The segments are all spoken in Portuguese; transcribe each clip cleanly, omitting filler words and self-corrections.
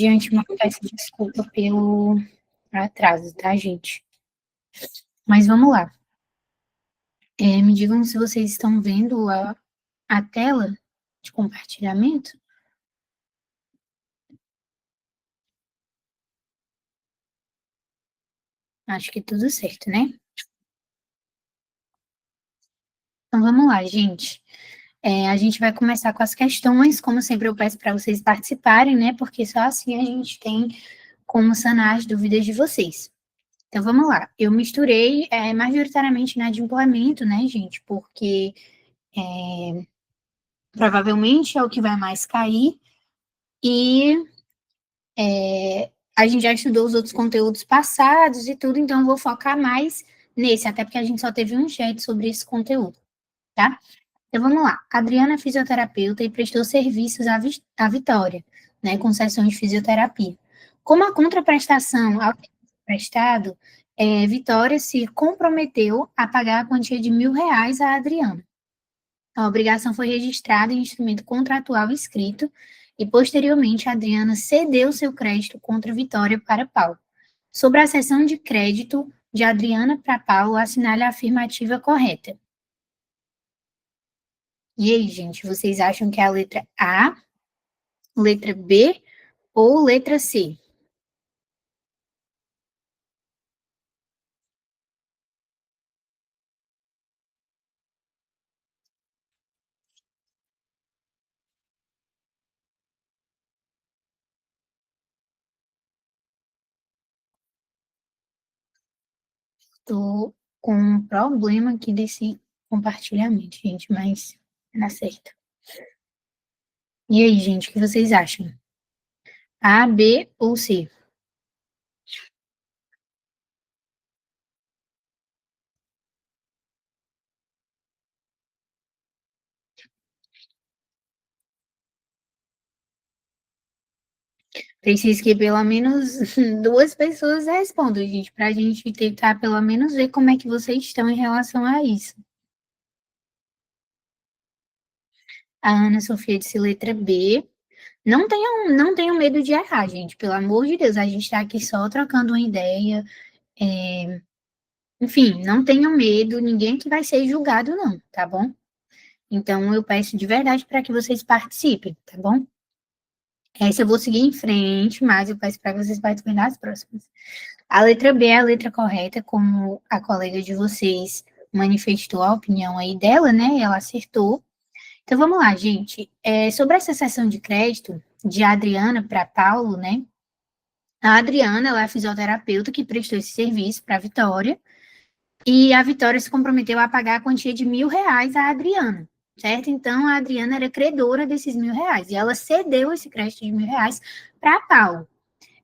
De antemão, peço desculpa pelo atraso, tá, gente? Mas vamos lá. Me digam se vocês estão vendo a tela de compartilhamento. Acho que tudo certo, né? Então vamos lá, gente. A gente vai começar com as questões. Como sempre, eu peço para vocês participarem, né? Porque só assim a gente tem como sanar as dúvidas de vocês. Então vamos lá. Eu misturei majoritariamente na de implemento, né, gente? Porque provavelmente é o que vai mais cair. E a gente já estudou os outros conteúdos passados e tudo, então eu vou focar mais nesse, até porque a gente só teve um chat sobre esse conteúdo, tá? Então vamos lá. A Adriana é fisioterapeuta e prestou serviços à Vitória, né, com sessões de fisioterapia. Como a contraprestação ao prestado, Vitória se comprometeu a pagar a quantia de R$ 1.000 a Adriana. A obrigação foi registrada em instrumento contratual escrito e, posteriormente, Adriana cedeu seu crédito contra Vitória para Paulo. Sobre a cessão de crédito de Adriana para Paulo, assinale a afirmativa correta. E aí, gente, vocês acham que é a letra A, letra B ou letra C? Estou com um problema aqui desse compartilhamento, gente, mas dá certo. E aí, gente, o que vocês acham? A, B ou C? Preciso que pelo menos duas pessoas respondam, gente, para a gente tentar pelo menos ver como é que vocês estão em relação a isso. A Ana Sofia disse letra B. Não tenham medo de errar, gente, pelo amor de Deus, a gente está aqui só trocando uma ideia. Enfim, não tenham medo, ninguém que vai ser julgado, não, tá bom? Então, eu peço de verdade para que vocês participem, tá bom? Essa eu vou seguir em frente, mas eu peço para que vocês participem das próximas. A letra B é a letra correta, como a colega de vocês manifestou a opinião aí dela, né? Ela acertou. Então vamos lá, gente. Sobre essa sessão de crédito de Adriana para Paulo, né? A Adriana, ela é a fisioterapeuta que prestou esse serviço para a Vitória, e a Vitória se comprometeu a pagar a quantia de R$ 1.000 à Adriana, certo? Então a Adriana era credora desses R$ 1.000, e ela cedeu esse crédito de R$ 1.000 para Paulo.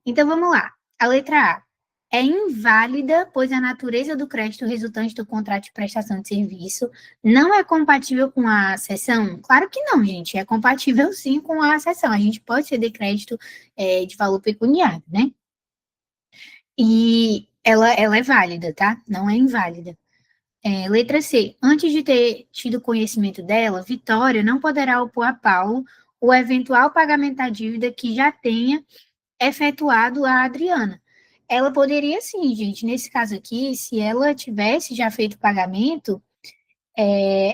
Então vamos lá. A letra A é inválida, pois a natureza do crédito resultante do contrato de prestação de serviço não é compatível com a cessão? Claro que não, gente. É compatível sim com a cessão. A gente pode ceder crédito de valor pecuniário, né? E ela é válida, tá? Não é inválida. Letra C. Antes de ter tido conhecimento dela, Vitória não poderá opor a Paulo o eventual pagamento da dívida que já tenha efetuado a Adriana. Ela poderia sim, gente, nesse caso aqui, se ela tivesse já feito o pagamento,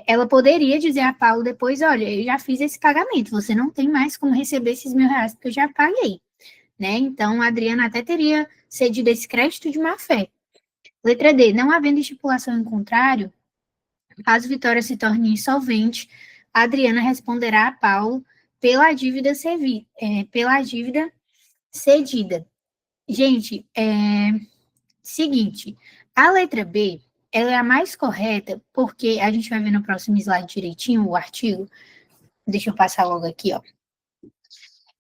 ela poderia dizer a Paulo depois, olha, eu já fiz esse pagamento, você não tem mais como receber esses R$ 1.000 porque eu já paguei, né? Então, a Adriana até teria cedido esse crédito de má-fé. Letra D, não havendo estipulação em contrário, caso Vitória se torne insolvente, a Adriana responderá a Paulo pela dívida cedida. Gente, seguinte, a letra B, ela é a mais correta, porque a gente vai ver no próximo slide direitinho o artigo. Deixa eu passar logo aqui, ó.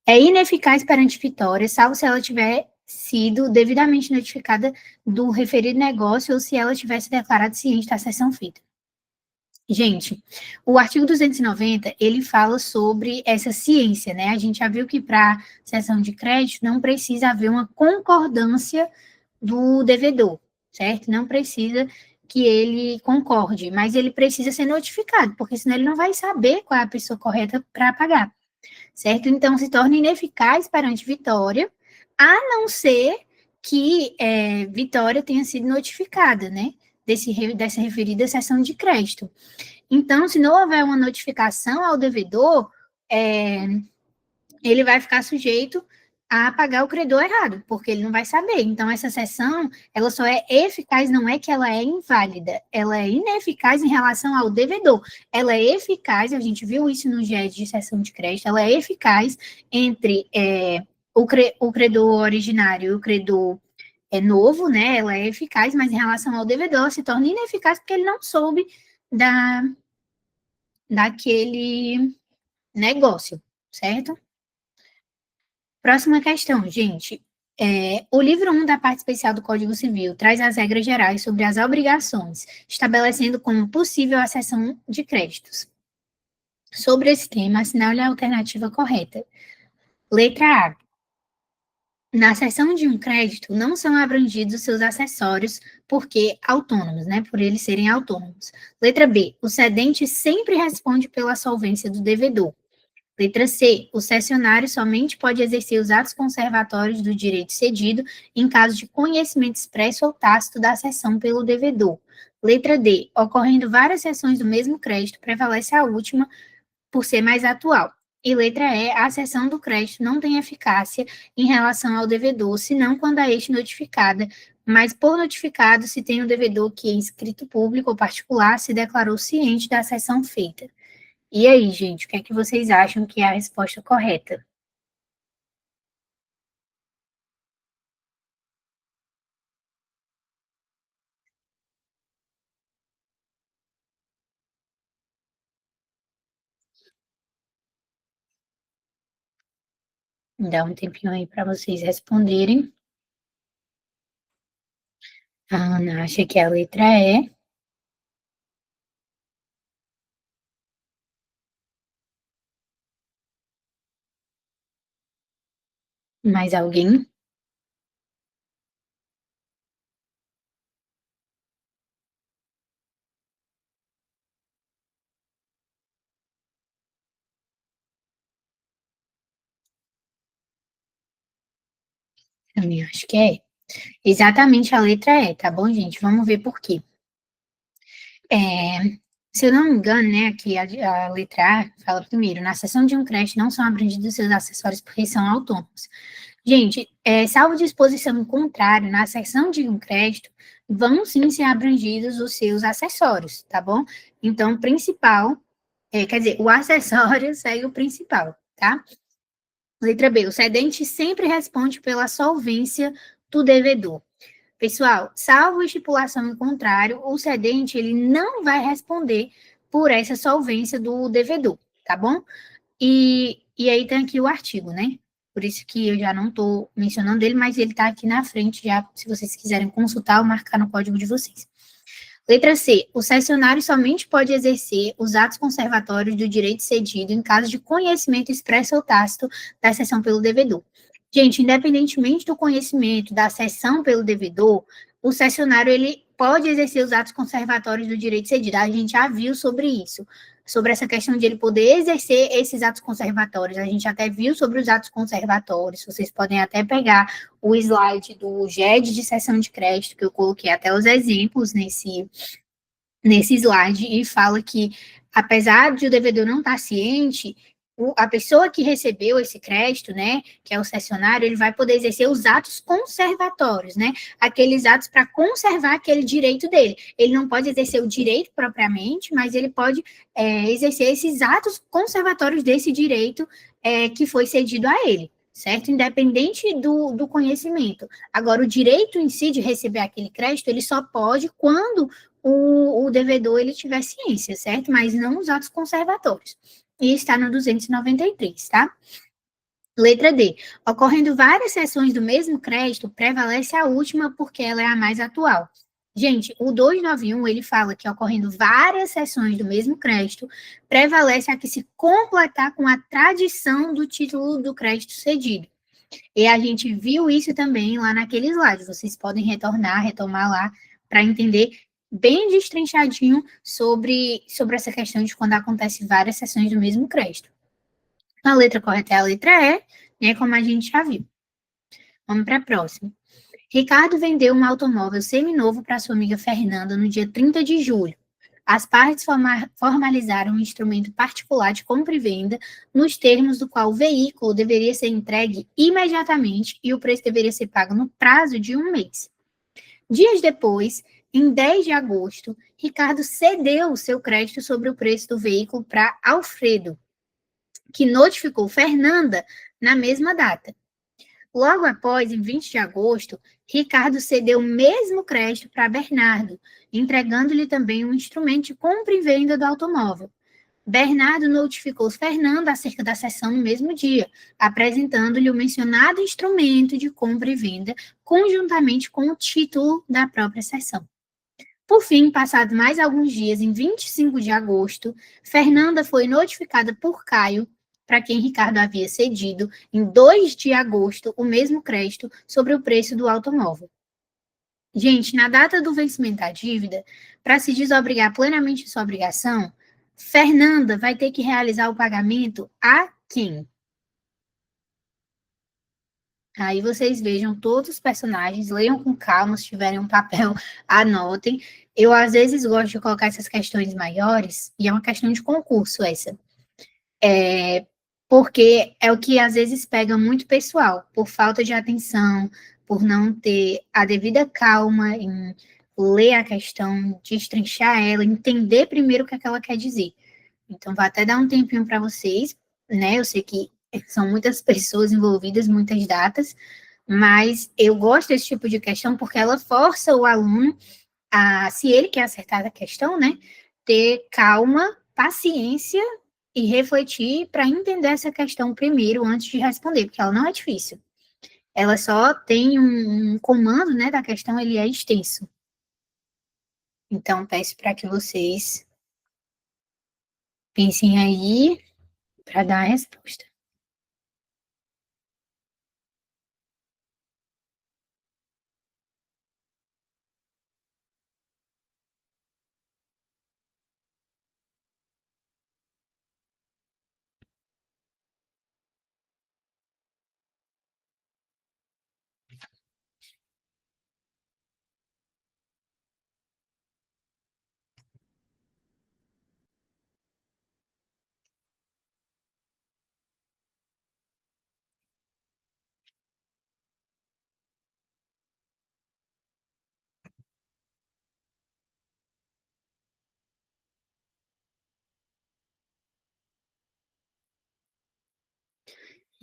É ineficaz perante Vitória, salvo se ela tiver sido devidamente notificada do referido negócio ou se ela tivesse declarado ciente da sessão feita. Gente, o artigo 290, ele fala sobre essa ciência, né? A gente já viu que para cessão de crédito não precisa haver uma concordância do devedor, certo? Não precisa que ele concorde, mas ele precisa ser notificado, porque senão ele não vai saber qual é a pessoa correta para pagar. certo? Então, se torna ineficaz perante Vitória, a não ser que Vitória tenha sido notificada, né? Dessa referida sessão de crédito. Então, se não houver uma notificação ao devedor, ele vai ficar sujeito a pagar o credor errado, porque ele não vai saber. Então, essa sessão, ela só é eficaz, não é que ela é inválida, ela é ineficaz em relação ao devedor. Ela é eficaz, a gente viu isso no GED de sessão de crédito, ela é eficaz entre o credor originário e o credor novo, né? Ela é eficaz, mas em relação ao devedor, ela se torna ineficaz porque ele não soube daquele negócio, certo? Próxima questão, gente. O livro 1 da parte especial do Código Civil traz as regras gerais sobre as obrigações, estabelecendo como possível a cessão de créditos. Sobre esse tema, assinale a alternativa correta. Letra A. Na cessão de um crédito, não são abrangidos seus acessórios porque autônomos, né? Por eles serem autônomos. Letra B. O cedente sempre responde pela solvência do devedor. Letra C. O cessionário somente pode exercer os atos conservatórios do direito cedido em caso de conhecimento expresso ou tácito da cessão pelo devedor. Letra D. Ocorrendo várias cessões do mesmo crédito, prevalece a última por ser mais atual. E letra E. A cessão do crédito não tem eficácia em relação ao devedor, senão quando a este notificada, mas por notificado se tem o devedor que, em escrito público ou particular, se declarou ciente da cessão feita. E aí, gente, o que é que vocês acham que é a resposta correta? Dá um tempinho aí para vocês responderem. A Ana acha que é a letra E. Mais alguém? Também acho que é. Exatamente a letra E, tá bom, gente? Vamos ver por quê. Se eu não me engano, né, aqui a letra A fala primeiro, na cessão de um crédito não são abrangidos seus acessórios porque são autônomos. Gente, salvo disposição contrária, na cessão de um crédito, vão sim ser abrangidos os seus acessórios, tá bom? Então, o principal, quer dizer, o acessório segue o principal, tá? Letra B, o cedente sempre responde pela solvência do devedor. Pessoal, salvo estipulação em contrário, o cedente ele não vai responder por essa solvência do devedor, tá bom? E aí tem aqui o artigo, né? Por isso que eu já não estou mencionando ele, mas ele está aqui na frente já, se vocês quiserem consultar ou marcar no código de vocês. Letra C. O cessionário somente pode exercer os atos conservatórios do direito cedido em caso de conhecimento expresso ou tácito da cessão pelo devedor. Gente, independentemente do conhecimento da cessão pelo devedor, o cessionário ele pode exercer os atos conservatórios do direito cedido. A gente já viu sobre isso, sobre essa questão de ele poder exercer esses atos conservatórios. A gente até viu sobre os atos conservatórios. Vocês podem até pegar o slide do GED de sessão de crédito, que eu coloquei até os exemplos nesse slide, e fala que, apesar de o devedor não estar ciente, a pessoa que recebeu esse crédito, né, que é o cessionário, ele vai poder exercer os atos conservatórios, né, aqueles atos para conservar aquele direito dele. Ele não pode exercer o direito propriamente, mas ele pode exercer esses atos conservatórios desse direito que foi cedido a ele, certo? Independente do conhecimento. Agora, o direito em si de receber aquele crédito, ele só pode quando o devedor ele tiver ciência, certo? Mas não os atos conservatórios. E está no 293, tá? Letra D. Ocorrendo várias sessões do mesmo crédito, prevalece a última porque ela é a mais atual. Gente, o 291, ele fala que ocorrendo várias sessões do mesmo crédito, prevalece a que se completar com a tradição do título do crédito cedido. E a gente viu isso também lá naquele slide. Vocês podem retomar lá, para entender bem destrinchadinho sobre essa questão de quando acontece várias sessões do mesmo crédito. A letra correta é a letra E, né, como a gente já viu. Vamos para a próxima. Ricardo vendeu um automóvel seminovo para sua amiga Fernanda no dia 30 de julho. As partes formalizaram um instrumento particular de compra e venda nos termos do qual o veículo deveria ser entregue imediatamente e o preço deveria ser pago no prazo de um mês. Dias depois, em 10 de agosto, Ricardo cedeu o seu crédito sobre o preço do veículo para Alfredo, que notificou Fernanda na mesma data. Logo após, em 20 de agosto, Ricardo cedeu o mesmo crédito para Bernardo, entregando-lhe também um instrumento de compra e venda do automóvel. Bernardo notificou Fernanda acerca da cessão no mesmo dia, apresentando-lhe o mencionado instrumento de compra e venda, conjuntamente com o título da própria cessão. Por fim, passados mais alguns dias, em 25 de agosto, Fernanda foi notificada por Caio, para quem Ricardo havia cedido, em 2 de agosto, o mesmo crédito sobre o preço do automóvel. Gente, na data do vencimento da dívida, para se desobrigar plenamente de sua obrigação, Fernanda vai ter que realizar o pagamento a quem? Aí vocês vejam todos os personagens, leiam com calma, se tiverem um papel, anotem. Eu, às vezes, gosto de colocar essas questões maiores, e é uma questão de concurso essa. Porque é o que, às vezes, pega muito pessoal, por falta de atenção, por não ter a devida calma em ler a questão, destrinchar ela, entender primeiro o que é que ela quer dizer. Então, vai até dar um tempinho para vocês, né? Eu sei que são muitas pessoas envolvidas, muitas datas, mas eu gosto desse tipo de questão porque ela força o aluno a, se ele quer acertar a questão, né, ter calma, paciência e refletir para entender essa questão primeiro antes de responder, porque ela não é difícil. Ela só tem um comando, né, da questão, ele é extenso. Então, peço para que vocês pensem aí para dar a resposta.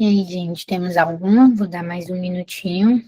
E aí, gente, temos alguma? Vou dar mais um minutinho.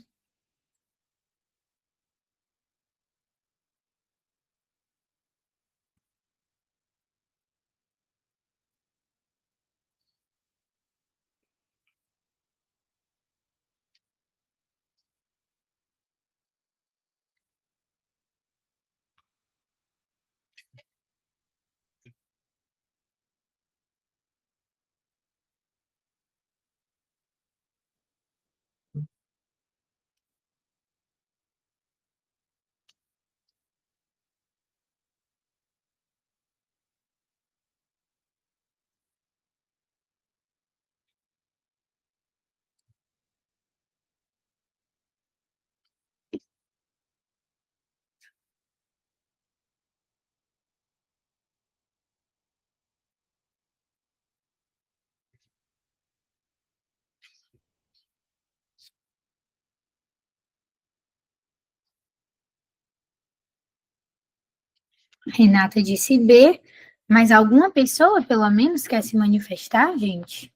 Renata disse B, mas alguma pessoa, pelo menos, quer se manifestar, gente?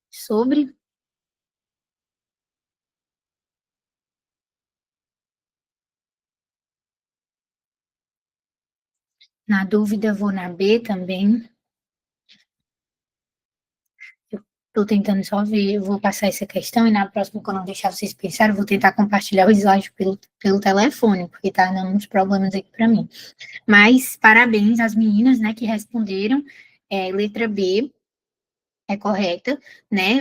Sobre? Na dúvida, vou na B também. Estou tentando só ver, eu vou passar essa questão e na próxima, quando eu deixar vocês pensarem, eu vou tentar compartilhar o slide pelo telefone, porque tá dando uns problemas aqui para mim. Mas parabéns às meninas, né, que responderam. Letra B é correta, né?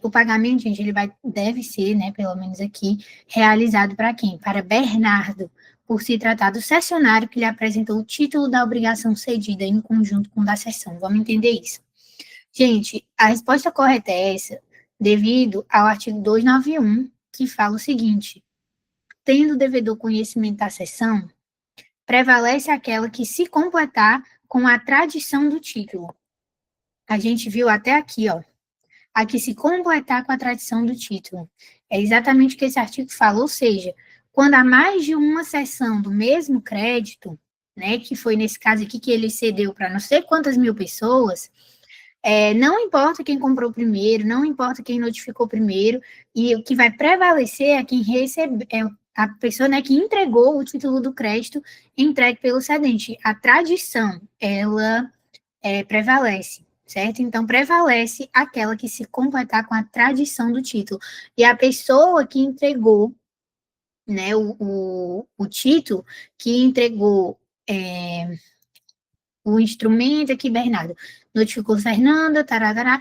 O pagamento, gente, deve ser, né, pelo menos aqui, realizado para quem? Para Bernardo, por se tratar do cessionário que lhe apresentou o título da obrigação cedida em conjunto com o da cessão. Vamos entender isso. Gente, a resposta correta é essa, devido ao artigo 291, que fala o seguinte: tendo o devedor conhecimento da sessão, prevalece aquela que se completar com a tradição do título. A gente viu até aqui, ó, a que se completar com a tradição do título. É exatamente o que esse artigo fala, ou seja, quando há mais de uma sessão do mesmo crédito, né, que foi nesse caso aqui que ele cedeu para não sei quantas mil pessoas, não importa quem comprou primeiro, não importa quem notificou primeiro, e o que vai prevalecer é quem recebe, a pessoa, né, que entregou o título do crédito entregue pelo cedente. A tradição, ela prevalece, certo? Então, prevalece aquela que se completar com a tradição do título. E a pessoa que entregou, né, o título, que entregou o instrumento aqui, Bernardo, notificou Fernanda, tarará,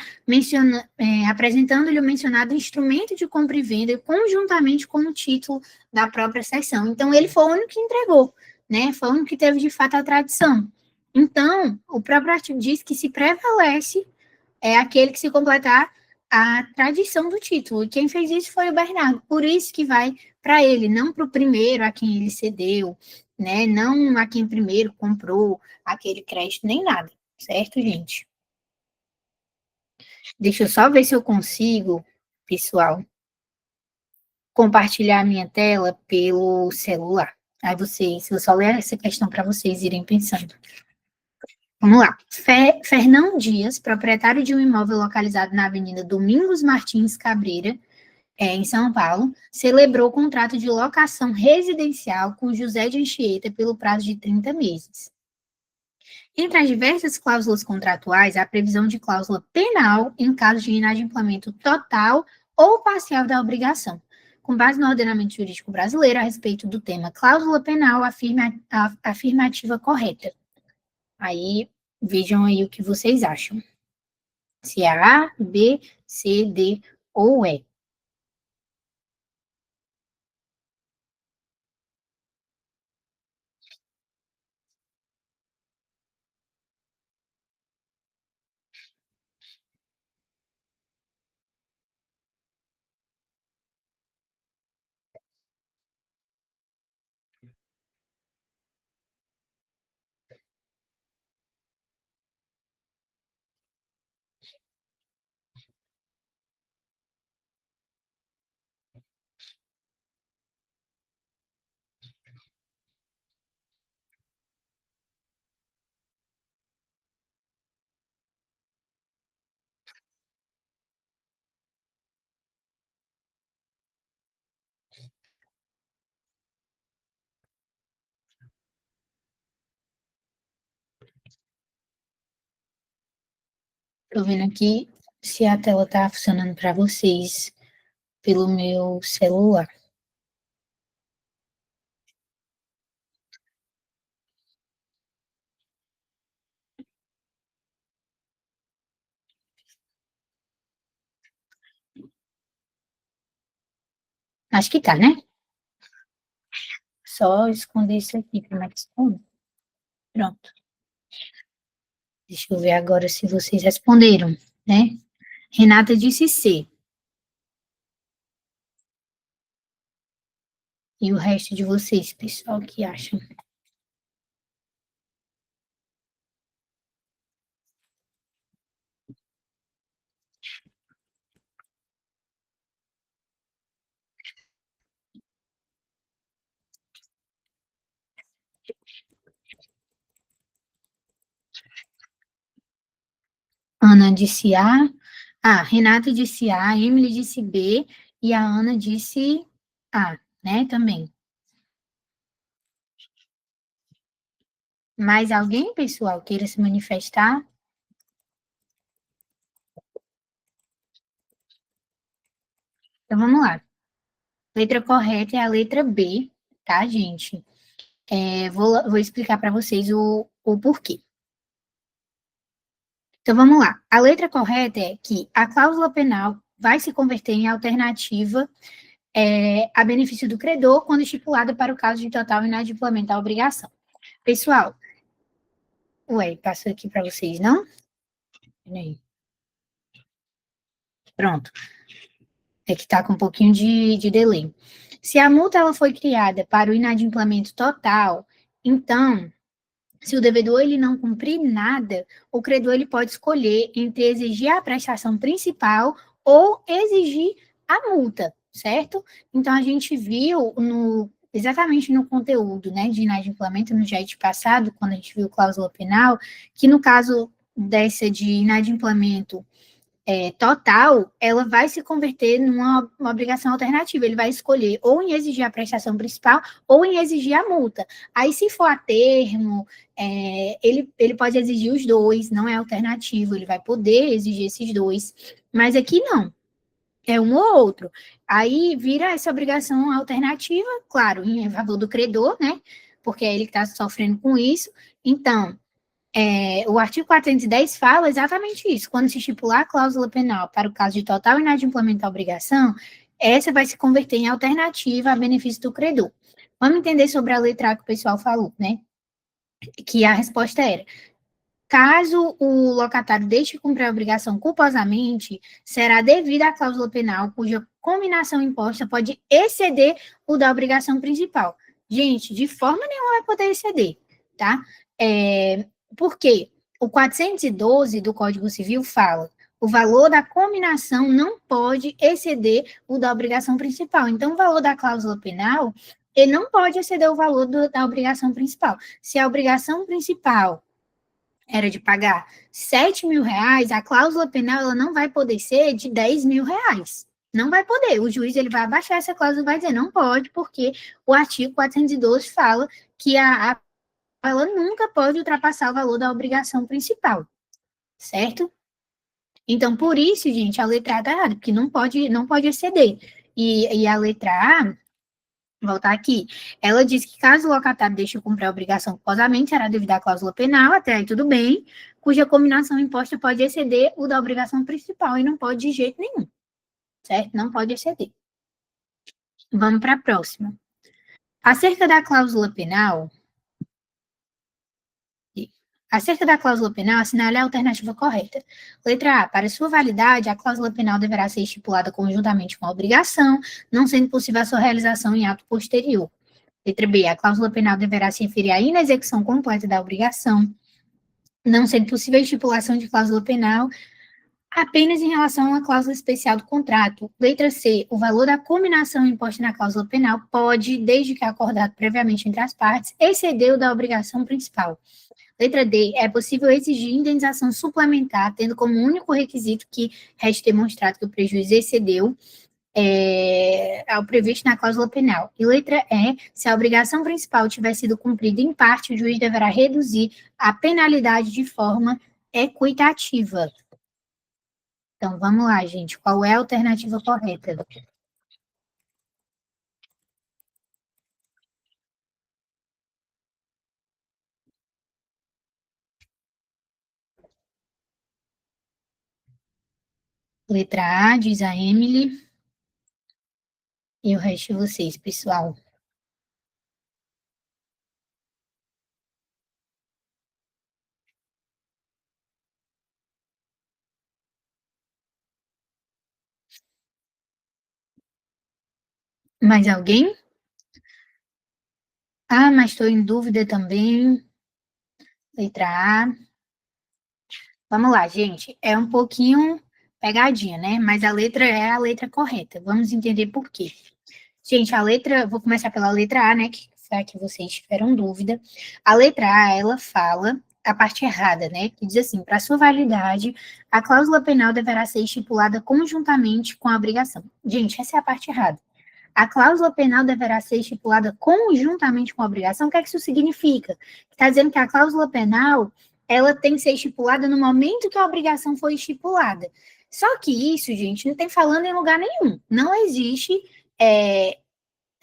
apresentando-lhe o mencionado instrumento de compra e venda conjuntamente com o título da própria sessão. Então, ele foi o único que entregou, né? Foi o único que teve, de fato, a tradição. Então, o próprio artigo diz que se prevalece aquele que se completar a tradição do título. E quem fez isso foi o Bernardo. Por isso que vai para ele, não para o primeiro a quem ele cedeu, né? Não a quem primeiro comprou aquele crédito, nem nada. Certo, gente? Deixa eu só ver se eu consigo, pessoal, compartilhar a minha tela pelo celular. Aí vocês, eu só ler essa questão para vocês irem pensando. Vamos lá. Fernão Dias, proprietário de um imóvel localizado na Avenida Domingos Martins Cabreira, em São Paulo, celebrou o contrato de locação residencial com José de Anchieta pelo prazo de 30 meses. Entre as diversas cláusulas contratuais, há a previsão de cláusula penal em caso de inadimplemento total ou parcial da obrigação. Com base no ordenamento jurídico brasileiro a respeito do tema cláusula penal, afirma a afirmativa correta. Aí, vejam aí o que vocês acham. Se é A, B, C, D ou E. Tô vendo aqui se a tela tá funcionando para vocês pelo meu celular. Acho que tá, né? Só esconder isso aqui, como é que esconde? Pronto. Deixa eu ver agora se vocês responderam, né? Renata disse C. E o resto de vocês, pessoal, que acham? Ana disse A. Ah, Renata disse A, Emily disse B e a Ana disse A, né? Também. Mais alguém, pessoal, queira se manifestar? Então vamos lá. Letra correta é a letra B, tá, gente? Vou explicar para vocês o porquê. Então vamos lá. A letra correta é que a cláusula penal vai se converter em alternativa a benefício do credor quando estipulada para o caso de total inadimplemento da obrigação. Pessoal, ué, passou aqui para vocês, não? Peraí. Pronto. É que está com um pouquinho de delay. Se a multa ela foi criada para o inadimplemento total, então, se o devedor ele não cumprir nada, o credor ele pode escolher entre exigir a prestação principal ou exigir a multa, certo? Então, a gente viu exatamente no conteúdo, né, de inadimplemento no JET passado, quando a gente viu cláusula penal, que no caso dessa de inadimplemento total, ela vai se converter numa uma obrigação alternativa. Ele vai escolher ou em exigir a prestação principal ou em exigir a multa. Aí, se for a termo, ele pode exigir os dois, não é alternativo, ele vai poder exigir esses dois. Mas aqui não, é um ou outro. Aí vira essa obrigação alternativa, claro, em favor do credor, né? Porque é ele que está sofrendo com isso. Então, o artigo 410 fala exatamente isso. Quando se estipular a cláusula penal para o caso de total inadimplemento da obrigação, essa vai se converter em alternativa a benefício do credor. Vamos entender sobre a letra A que o pessoal falou, né? Que a resposta era: caso o locatário deixe de cumprir a obrigação culposamente, será devida à cláusula penal cuja combinação imposta pode exceder o da obrigação principal. Gente, de forma nenhuma vai poder exceder, tá? Por quê? O 412 do Código Civil fala: o valor da combinação não pode exceder o da obrigação principal. Então, o valor da cláusula penal, ele não pode exceder o valor da obrigação principal. Se a obrigação principal era de pagar 7 mil reais, a cláusula penal ela não vai poder ser de 10 mil reais. Não vai poder. O juiz ele vai abaixar essa cláusula e vai dizer não pode, porque o artigo 412 fala que ela nunca pode ultrapassar o valor da obrigação principal, certo? Então, por isso, gente, a letra A está errada, porque não pode exceder. E a letra A, voltar aqui, ela diz que caso o locatário deixe de cumprir a obrigação culposamente, será devida à cláusula penal, até aí tudo bem, cuja combinação imposta pode exceder o da obrigação principal, e não pode de jeito nenhum, certo? Não pode exceder. Vamos para a próxima. Acerca da cláusula penal, acerca da cláusula penal, assinale a alternativa correta. Letra A. Para sua validade, a cláusula penal deverá ser estipulada conjuntamente com a obrigação, não sendo possível a sua realização em ato posterior. Letra B. A cláusula penal deverá se referir à inexecução completa da obrigação, não sendo possível a estipulação de cláusula penal apenas em relação a uma cláusula especial do contrato. Letra C. O valor da combinação imposta na cláusula penal pode, desde que acordado previamente entre as partes, exceder o da obrigação principal. Letra D. É possível exigir indenização suplementar, tendo como único requisito que reste demonstrado que o prejuízo excedeu ao previsto na cláusula penal. E letra E. Se a obrigação principal tiver sido cumprida em parte, o juiz deverá reduzir a penalidade de forma equitativa. Então, vamos lá, gente. Qual é a alternativa correta? Letra A, diz a Emily. E o resto de vocês, pessoal. Mais alguém? Ah, mas estou em dúvida também. Letra A. Vamos lá, gente. É um pouquinho pegadinha, né? Mas a letra é a letra correta. Vamos entender por quê. Gente, vou começar pela letra A, né? Que foi a que vocês tiveram dúvida. A letra A, ela fala a parte errada, né? Que diz assim: para sua validade, a cláusula penal deverá ser estipulada conjuntamente com a obrigação. Gente, essa é a parte errada. A cláusula penal deverá ser estipulada conjuntamente com a obrigação. O que é que isso significa? Está dizendo que a cláusula penal ela tem que ser estipulada no momento que a obrigação foi estipulada. Só que isso, gente, não tem falando em lugar nenhum. Não existe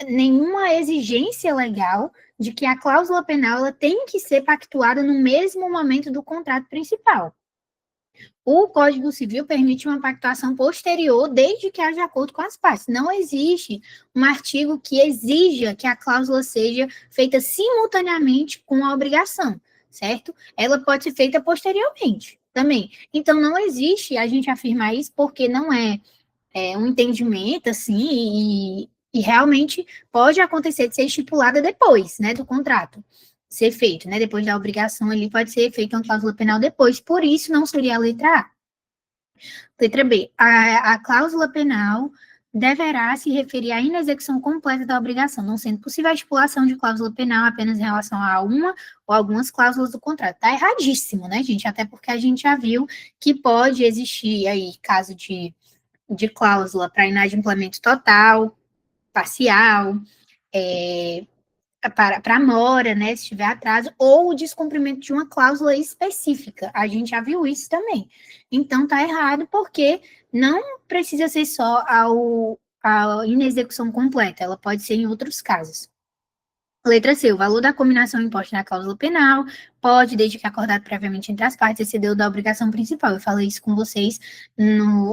nenhuma exigência legal de que a cláusula penal ela tem que ser pactuada no mesmo momento do contrato principal. O Código Civil permite uma pactuação posterior, desde que haja acordo com as partes. Não existe um artigo que exija que a cláusula seja feita simultaneamente com a obrigação, certo? Ela pode ser feita posteriormente, também. Então, não existe a gente afirmar isso porque não é um entendimento, assim, e realmente pode acontecer de ser estipulada depois, né, do contrato ser feito, né, depois da obrigação ali pode ser feita uma cláusula penal depois, por isso não seria a letra A. Letra B, a cláusula penal deverá se referir à inexecução completa da obrigação, não sendo possível a estipulação de cláusula penal apenas em relação a uma ou algumas cláusulas do contrato. Tá erradíssimo, né, gente? Até porque a gente já viu que pode existir aí caso de cláusula para inadimplemento total, parcial, para mora, né, se tiver atraso, ou o descumprimento de uma cláusula específica. A gente já viu isso também. Então, tá errado, porque não precisa ser só a inexecução completa, ela pode ser em outros casos. Letra C, o valor da combinação imposta na cláusula penal pode, desde que acordado previamente entre as partes, exceder o da obrigação principal. Eu falei isso com vocês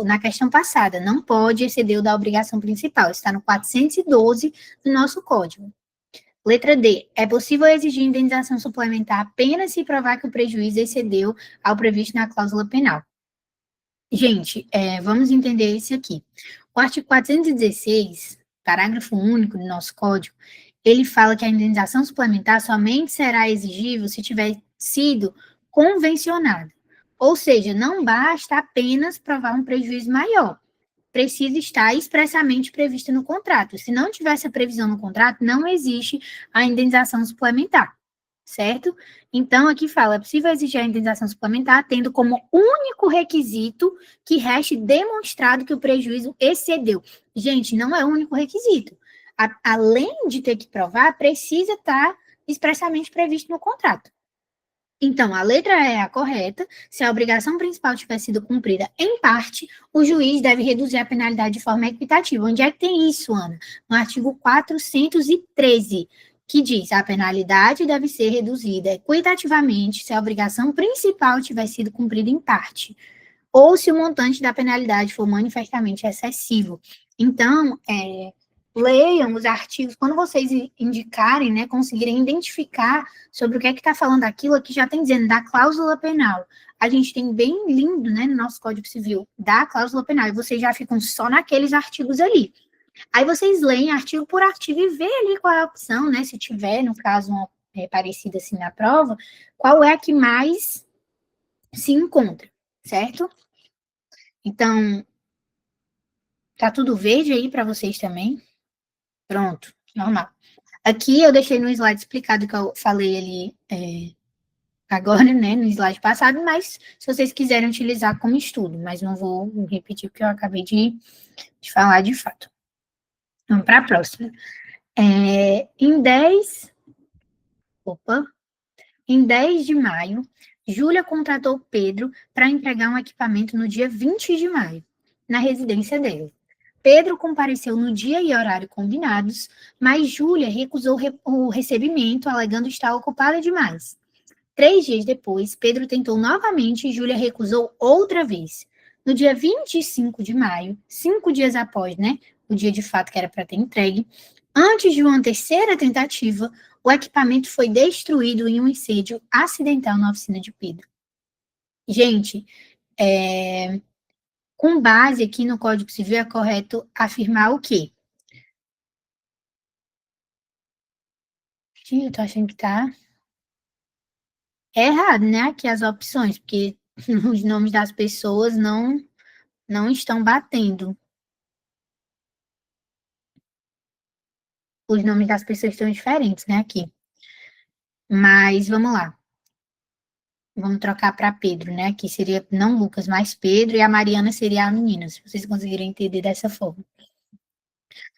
na questão passada. Não pode exceder o da obrigação principal. Está no 412 do nosso código. Letra D, é possível exigir indenização suplementar apenas se provar que o prejuízo excedeu ao previsto na cláusula penal. Gente, vamos entender isso aqui. O artigo 416, parágrafo único do nosso código, ele fala que a indenização suplementar somente será exigível se tiver sido convencionada. Ou seja, não basta apenas provar um prejuízo maior. Precisa estar expressamente prevista no contrato. Se não tiver essa previsão no contrato, não existe a indenização suplementar, certo? Então, aqui fala, é possível exigir a indenização suplementar, tendo como único requisito que reste demonstrado que o prejuízo excedeu. Gente, não é o único requisito. Além de ter que provar, precisa estar expressamente previsto no contrato. Então, a letra E é a correta. Se a obrigação principal tiver sido cumprida em parte, o juiz deve reduzir a penalidade de forma equitativa. Onde é que tem isso, Ana? No artigo 413, que diz a penalidade deve ser reduzida equitativamente se a obrigação principal tiver sido cumprida em parte, ou se o montante da penalidade for manifestamente excessivo. Então, leiam os artigos, quando vocês indicarem, né, conseguirem identificar sobre o que é que está falando aquilo, aqui já tem dizendo da cláusula penal. A gente tem bem lindo, né, no nosso Código Civil, da cláusula penal, e vocês já ficam só naqueles artigos ali. Aí vocês leem artigo por artigo e vê ali qual é a opção, né, se tiver, no caso, uma parecida assim na prova, qual é a que mais se encontra, certo? Então, tá tudo verde aí para vocês também? Pronto, normal. Aqui eu deixei no slide explicado que eu falei ali agora, né, no slide passado, mas se vocês quiserem utilizar como estudo, mas não vou repetir o que eu acabei de falar de fato. Vamos para a próxima. Em 10 de maio, Júlia contratou Pedro para entregar um equipamento no dia 20 de maio, na residência dele. Pedro compareceu no dia e horário combinados, mas Júlia recusou o recebimento, alegando estar ocupada demais. 3 dias depois, Pedro tentou novamente e Júlia recusou outra vez. No dia 25 de maio, 5 dias após, né, o dia de fato que era para ter entregue, antes de uma terceira tentativa, o equipamento foi destruído em um incêndio acidental na oficina de Pedro. Gente, com base aqui no Código Civil, é correto afirmar o quê? Eu tô achando que tá errado, né? Aqui as opções, porque os nomes das pessoas não estão batendo. Os nomes das pessoas estão diferentes, né? Aqui. Mas vamos lá. Vamos trocar para Pedro, né? Aqui seria não Lucas, mas Pedro, e a Mariana seria a menina, se vocês conseguirem entender dessa forma.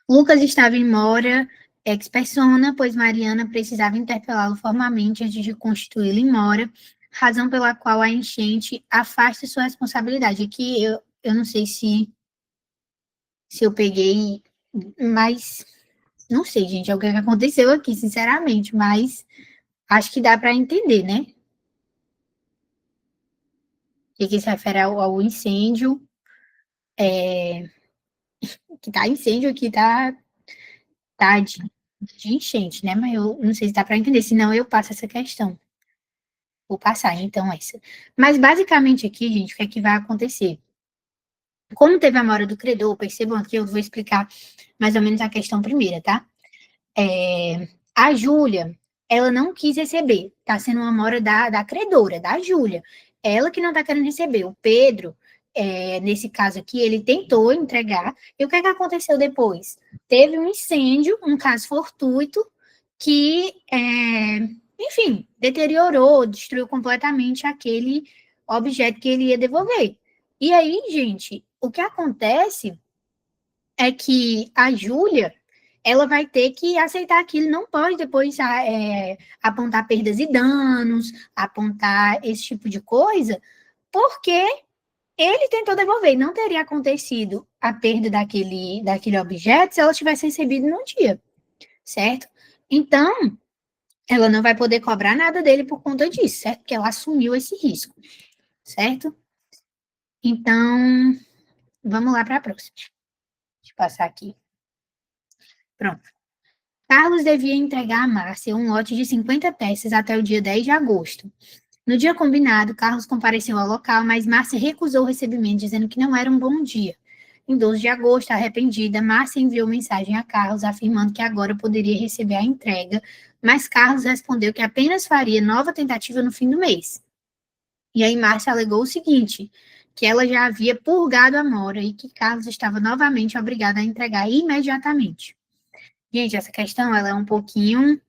Lucas estava em mora ex persona, pois Mariana precisava interpelá-lo formalmente antes de constituí-lo em mora, razão pela qual a enchente afasta sua responsabilidade. Aqui eu não sei se eu peguei, mas não sei, gente, é o que aconteceu aqui, sinceramente, mas acho que dá para entender, né? O que se refere ao incêndio, que tá incêndio aqui, tá de enchente, né? Mas eu não sei se dá para entender, senão eu passo essa questão. Vou passar, então, essa. Mas, basicamente, aqui, gente, o que é que vai acontecer? Como teve a mora do credor, percebam aqui, eu vou explicar mais ou menos a questão primeira, tá? A Júlia, ela não quis receber, tá sendo uma mora da credora, da Júlia. Ela que não tá querendo receber. O Pedro, nesse caso aqui, ele tentou entregar. E o que é que aconteceu depois? Teve um incêndio, um caso fortuito, que, enfim, deteriorou, destruiu completamente aquele objeto que ele ia devolver. E aí, gente, o que acontece é que a Júlia, ela vai ter que aceitar aquilo, não pode depois apontar perdas e danos, apontar esse tipo de coisa, porque ele tentou devolver, não teria acontecido a perda daquele objeto se ela tivesse recebido no dia, certo? Então, ela não vai poder cobrar nada dele por conta disso, certo? Porque ela assumiu esse risco, certo? Então, vamos lá para a próxima. Deixa eu passar aqui. Pronto. Carlos devia entregar a Márcia um lote de 50 peças até o dia 10 de agosto. No dia combinado, Carlos compareceu ao local, mas Márcia recusou o recebimento, dizendo que não era um bom dia. Em 12 de agosto, arrependida, Márcia enviou mensagem a Carlos, afirmando que agora poderia receber a entrega, mas Carlos respondeu que apenas faria nova tentativa no fim do mês. E aí Márcia alegou o seguinte, que ela já havia purgado a mora e que Carlos estava novamente obrigado a entregar imediatamente. Gente, essa questão ela é um pouquinho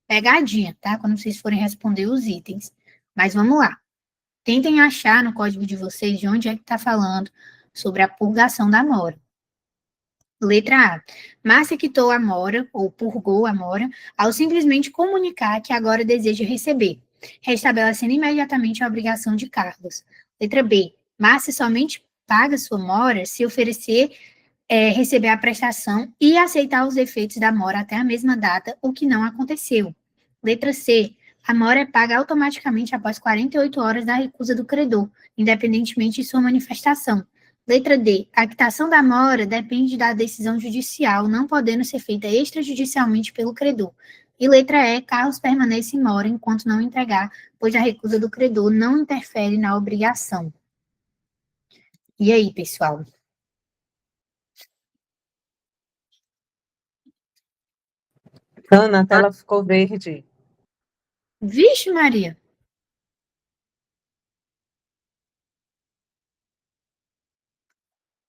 pegadinha, tá? Quando vocês forem responder os itens. Mas vamos lá. Tentem achar no código de vocês de onde é que está falando sobre a purgação da mora. Letra A. Márcia quitou a mora, ou purgou a mora, ao simplesmente comunicar que agora deseja receber, restabelecendo imediatamente a obrigação de Carlos. Letra B. Márcia somente paga sua mora se oferecer receber a prestação e aceitar os efeitos da mora até a mesma data, o que não aconteceu. Letra C. A mora é paga automaticamente após 48 horas da recusa do credor, independentemente de sua manifestação. Letra D. A quitação da mora depende da decisão judicial, não podendo ser feita extrajudicialmente pelo credor. E letra E. Carlos permanece em mora enquanto não entregar, pois a recusa do credor não interfere na obrigação. E aí, pessoal? Ana, a tela ficou verde. Vixe, Maria!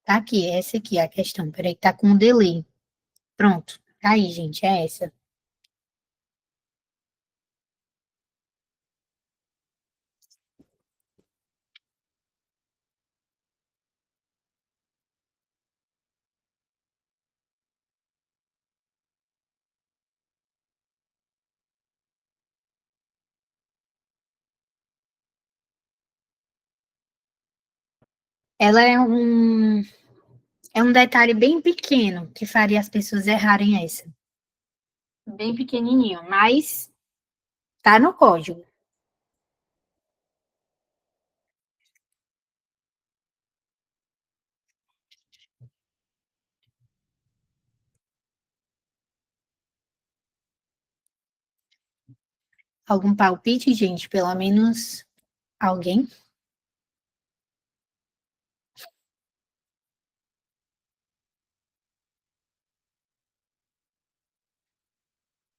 Tá aqui, essa aqui é a questão. Peraí, tá com um delay. Pronto. Tá aí, gente, é essa. Ela é um detalhe bem pequeno que faria as pessoas errarem essa. Bem pequenininho, mas tá no código. Algum palpite, gente? Pelo menos alguém?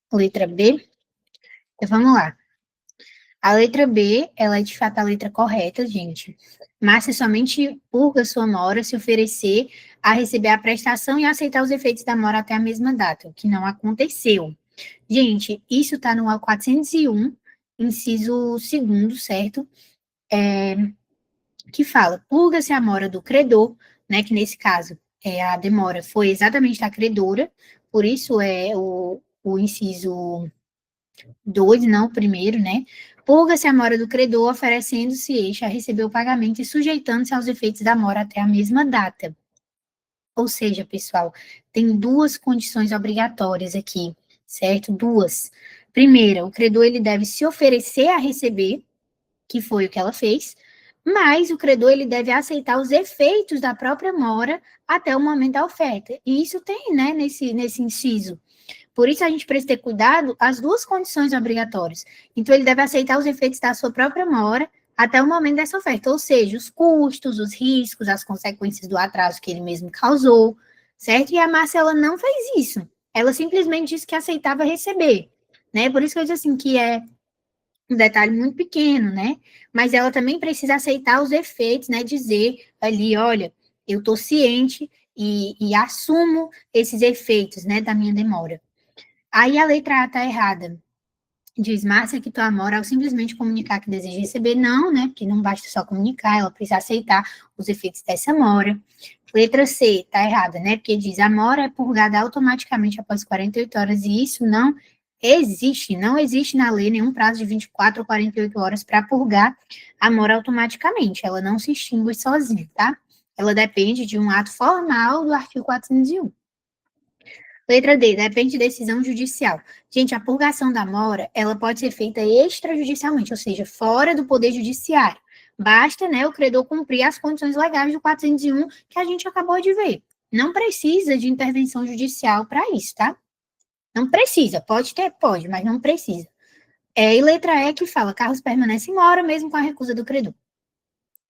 Letra B? Então, vamos lá. A letra B, ela é de fato a letra correta, gente. Márcia somente purga sua mora se oferecer a receber a prestação e aceitar os efeitos da mora até a mesma data, o que não aconteceu. Gente, isso está no 401, inciso 2º, certo? Que fala, purga-se a mora do credor, né, que nesse caso a demora foi exatamente da credora, por isso é o inciso 2, não o primeiro, né? Purga-se a mora do credor, oferecendo-se este a receber o pagamento e sujeitando-se aos efeitos da mora até a mesma data. Ou seja, pessoal, tem duas condições obrigatórias aqui, certo? Duas. Primeira, o credor ele deve se oferecer a receber, que foi o que ela fez, mas o credor ele deve aceitar os efeitos da própria mora até o momento da oferta. E isso tem, né, nesse inciso. Por isso, a gente precisa ter cuidado as duas condições obrigatórias. Então, ele deve aceitar os efeitos da sua própria mora até o momento dessa oferta, ou seja, os custos, os riscos, as consequências do atraso que ele mesmo causou, certo? E a Márcia, ela não fez isso. Ela simplesmente disse que aceitava receber, né? Por isso que eu disse assim, que é um detalhe muito pequeno, né? Mas ela também precisa aceitar os efeitos, né? Dizer ali, olha, eu estou ciente e assumo esses efeitos, né, da minha demora. Aí a letra A está errada. Diz Márcia que tua mora ao simplesmente comunicar que deseja receber, não, né? Porque não basta só comunicar, ela precisa aceitar os efeitos dessa mora. Letra C, tá errada, né? Porque diz a mora é purgada automaticamente após 48 horas, e isso não existe. Não existe na lei nenhum prazo de 24 ou 48 horas para purgar a mora automaticamente. Ela não se extingue sozinha, tá? Ela depende de um ato formal do artigo 401. Letra D, depende de decisão judicial. Gente, a purgação da mora, ela pode ser feita extrajudicialmente, ou seja, fora do poder judiciário. Basta, né, o credor cumprir as condições legais do 401 que a gente acabou de ver. Não precisa de intervenção judicial para isso, tá? Não precisa, pode ter, pode, mas não precisa. E letra E que fala, carros permanecem em mora mesmo com a recusa do credor.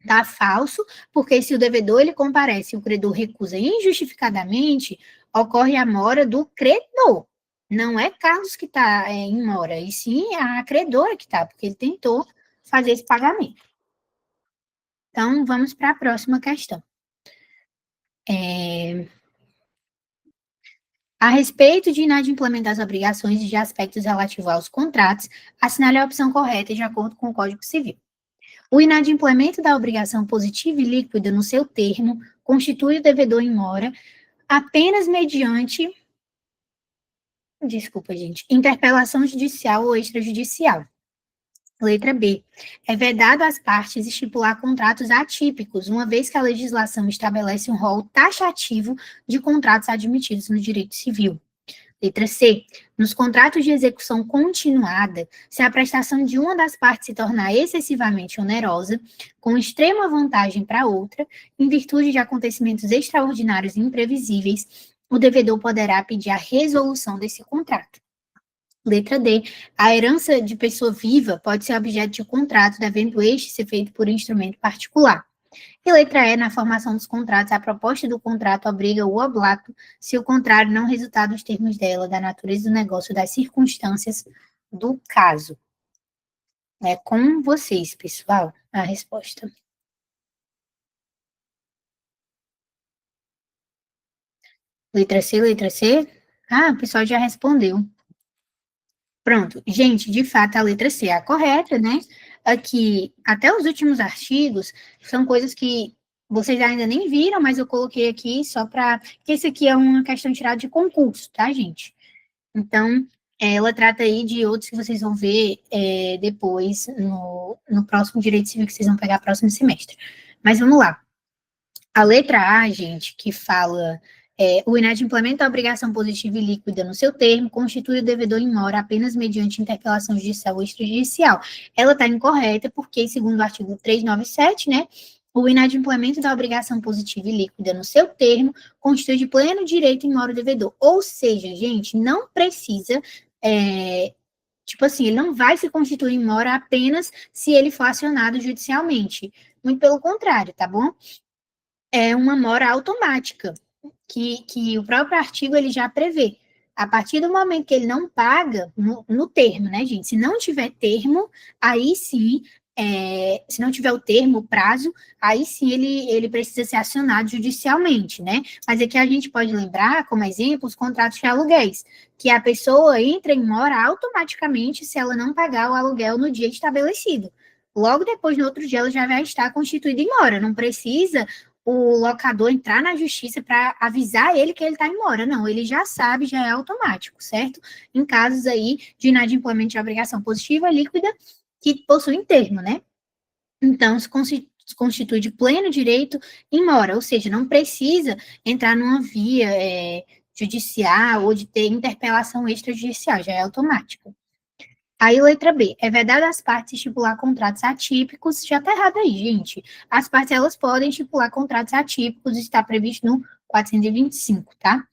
Tá falso, porque se o devedor ele comparece e o credor recusa injustificadamente, ocorre a mora do credor. Não é Carlos que está em mora, e sim a credora que está, porque ele tentou fazer esse pagamento. Então, vamos para a próxima questão. A respeito de inadimplemento das obrigações e de aspectos relativos aos contratos, assinale a opção correta de acordo com o Código Civil. O inadimplemento da obrigação positiva e líquida no seu termo constitui o devedor em mora apenas mediante, desculpa, gente, interpelação judicial ou extrajudicial. Letra B. É vedado às partes estipular contratos atípicos, uma vez que a legislação estabelece um rol taxativo de contratos admitidos no direito civil. Letra C. Nos contratos de execução continuada, se a prestação de uma das partes se tornar excessivamente onerosa, com extrema vantagem para outra, em virtude de acontecimentos extraordinários e imprevisíveis, o devedor poderá pedir a resolução desse contrato. Letra D. A herança de pessoa viva pode ser objeto de contrato, devendo este ser feito por instrumento particular. E letra E, na formação dos contratos, a proposta do contrato obriga o oblato, se o contrário não resultar dos termos dela, da natureza do negócio, das circunstâncias do caso. É com vocês, pessoal, a resposta. Letra C, letra C? Ah, o pessoal já respondeu. Pronto. Gente, de fato, a letra C é a correta, né? Aqui, até os últimos artigos, são coisas que vocês ainda nem viram, mas eu coloquei aqui só para... que isso aqui é uma questão tirada de concurso, tá, gente? Então, ela trata aí de outros que vocês vão ver depois no próximo Direito Civil que vocês vão pegar próximo semestre. Mas vamos lá. A letra A, gente, que fala o inadimplemento da obrigação positiva e líquida no seu termo constitui o devedor em mora apenas mediante interpelação judicial ou extrajudicial. Ela está incorreta porque, segundo o artigo 397, né, o inadimplemento da obrigação positiva e líquida no seu termo constitui de pleno direito em mora o devedor. Ou seja, gente, não precisa, tipo assim, ele não vai se constituir em mora apenas se ele for acionado judicialmente. Muito pelo contrário, tá bom? É uma mora automática, que o próprio artigo ele já prevê. A partir do momento que ele não paga, no termo, né, gente? Se não tiver termo, aí sim, se não tiver o termo, o prazo, aí sim ele precisa ser acionado judicialmente, né? Mas aqui a gente pode lembrar, como exemplo, os contratos de aluguéis, que a pessoa entra em mora automaticamente se ela não pagar o aluguel no dia estabelecido. Logo depois, no outro dia, ela já vai estar constituída em mora. Não precisa o locador entrar na justiça para avisar ele que ele está em mora. Não, ele já sabe, já é automático, certo? Em casos aí de inadimplemento de obrigação positiva líquida que possuem termo, né? Então, se constitui de pleno direito em mora, ou seja, não precisa entrar numa via judicial ou de ter interpelação extrajudicial, já é automático. Aí, letra B, é vedado às partes estipular contratos atípicos, já tá errado aí, gente. As partes, elas podem estipular contratos atípicos, está previsto no 425, tá?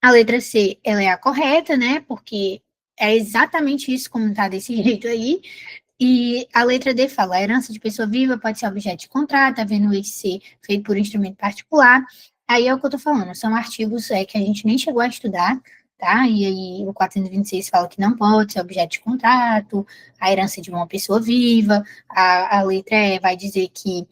A letra C, ela é a correta, né? Porque é exatamente isso como está desse jeito aí. E a letra D fala, a herança de pessoa viva pode ser objeto de contrato, havendo esse ser feito por instrumento particular. Aí é o que eu estou falando, são artigos que a gente nem chegou a estudar, tá? E aí o 426 fala que não pode ser objeto de contrato, a herança de uma pessoa viva, a letra E vai dizer que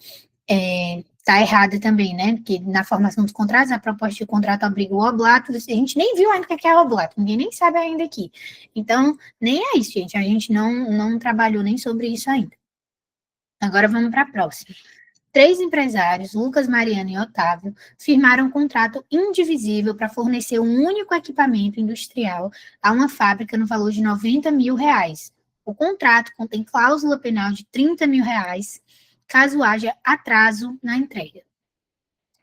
está errada também, né? Porque na formação dos contratos, a proposta de contrato obriga o oblato, a gente nem viu ainda o que é oblato, ninguém nem sabe ainda aqui. Então, nem é isso, gente, a gente não trabalhou nem sobre isso ainda. Agora vamos para a próxima. 3 empresários, Lucas, Mariana e Otávio, firmaram um contrato indivisível para fornecer um único equipamento industrial a uma fábrica no valor de R$ 90 mil. O contrato contém cláusula penal de R$ 30 mil, caso haja atraso na entrega.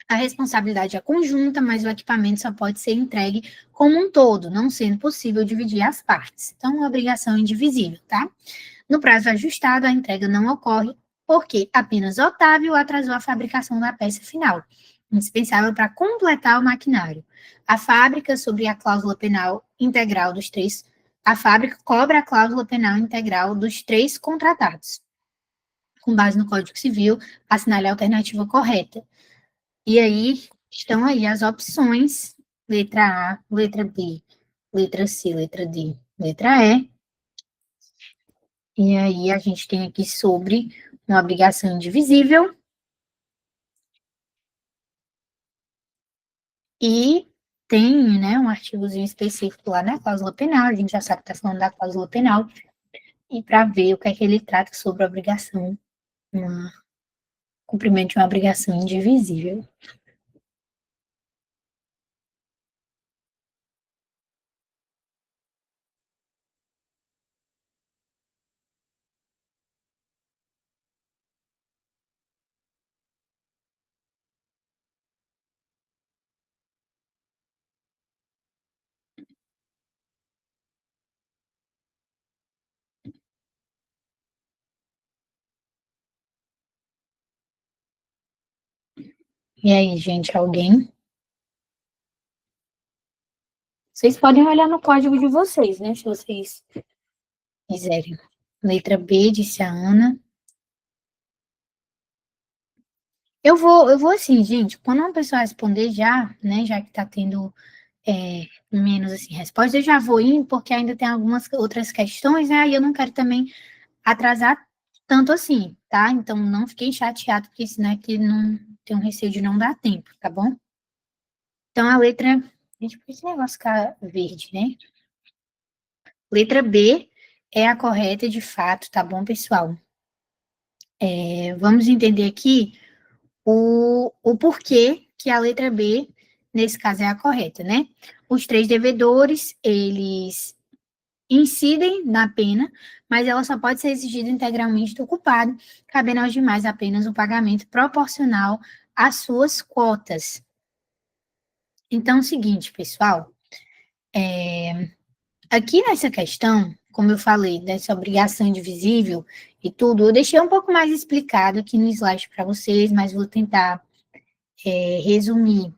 A responsabilidade é conjunta, mas o equipamento só pode ser entregue como um todo, não sendo possível dividir as partes. Então, uma obrigação indivisível, tá? No prazo ajustado, a entrega não ocorre porque apenas Otávio atrasou a fabricação da peça final, indispensável para completar o maquinário. A fábrica, sobre a cláusula penal integral dos três, a fábrica cobra a cláusula penal integral dos 3 contratados. Com base no Código Civil, assinale a alternativa correta. E aí, estão aí as opções, letra A, letra B, letra C, letra D, letra E. E aí, a gente tem aqui sobre uma obrigação indivisível. E tem, né, um artigozinho específico lá na cláusula penal, a gente já sabe que está falando da cláusula penal, e para ver o que é que ele trata sobre a obrigação, cumprimento de uma obrigação indivisível. E aí, gente, alguém? Vocês podem olhar no código de vocês, né, se vocês quiserem. Letra B, disse a Ana. Eu vou assim, gente, quando uma pessoa responder já, né, já que tá tendo menos, assim, respostas, eu já vou indo, porque ainda tem algumas outras questões, né, e eu não quero também atrasar tanto assim, tá? Então, não fiquem chateados, porque senão é que não tem um receio de não dar tempo, tá bom? Então, a letra... Gente, por que esse negócio ficar verde, né? Letra B é a correta de fato, tá bom, pessoal? Vamos entender aqui o porquê que a letra B, nesse caso, é a correta, né? Os 3 devedores, eles incidem na pena, mas ela só pode ser exigida integralmente do culpado, cabendo aos demais apenas o pagamento proporcional às suas quotas. Então, é o seguinte, pessoal, aqui nessa questão, como eu falei, dessa obrigação indivisível e tudo, eu deixei um pouco mais explicado aqui no slide para vocês, mas vou tentar resumir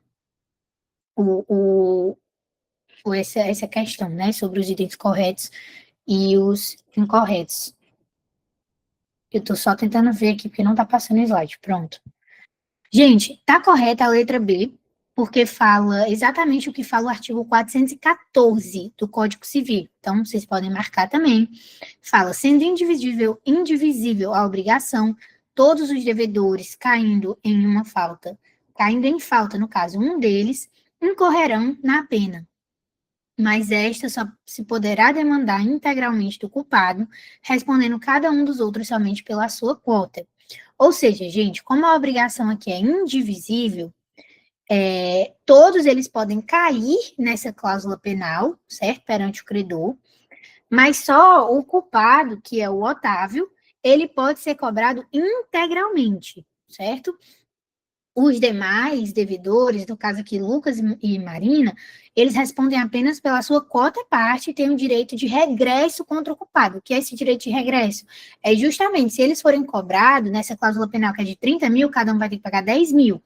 o, essa questão, né, sobre os itens corretos e os incorretos. Eu estou só tentando ver aqui, porque não está passando o slide. Pronto. Gente, está correta a letra B, porque fala exatamente o que fala o artigo 414 do Código Civil. Então, vocês podem marcar também. Fala, sendo indivisível a obrigação, todos os devedores caindo em falta, no caso, um deles, incorrerão na pena, mas esta só se poderá demandar integralmente do culpado, respondendo cada um dos outros somente pela sua quota. Ou seja, gente, como a obrigação aqui é indivisível, todos eles podem cair nessa cláusula penal, certo? Perante o credor, mas só o culpado, que é o Otávio, ele pode ser cobrado integralmente, certo? Os demais devedores, no caso aqui Lucas e Marina, eles respondem apenas pela sua cota parte e têm o direito de regresso contra o culpado. O que é esse direito de regresso? É justamente, se eles forem cobrados, nessa cláusula penal que é de 30 mil, cada um vai ter que pagar 10 mil.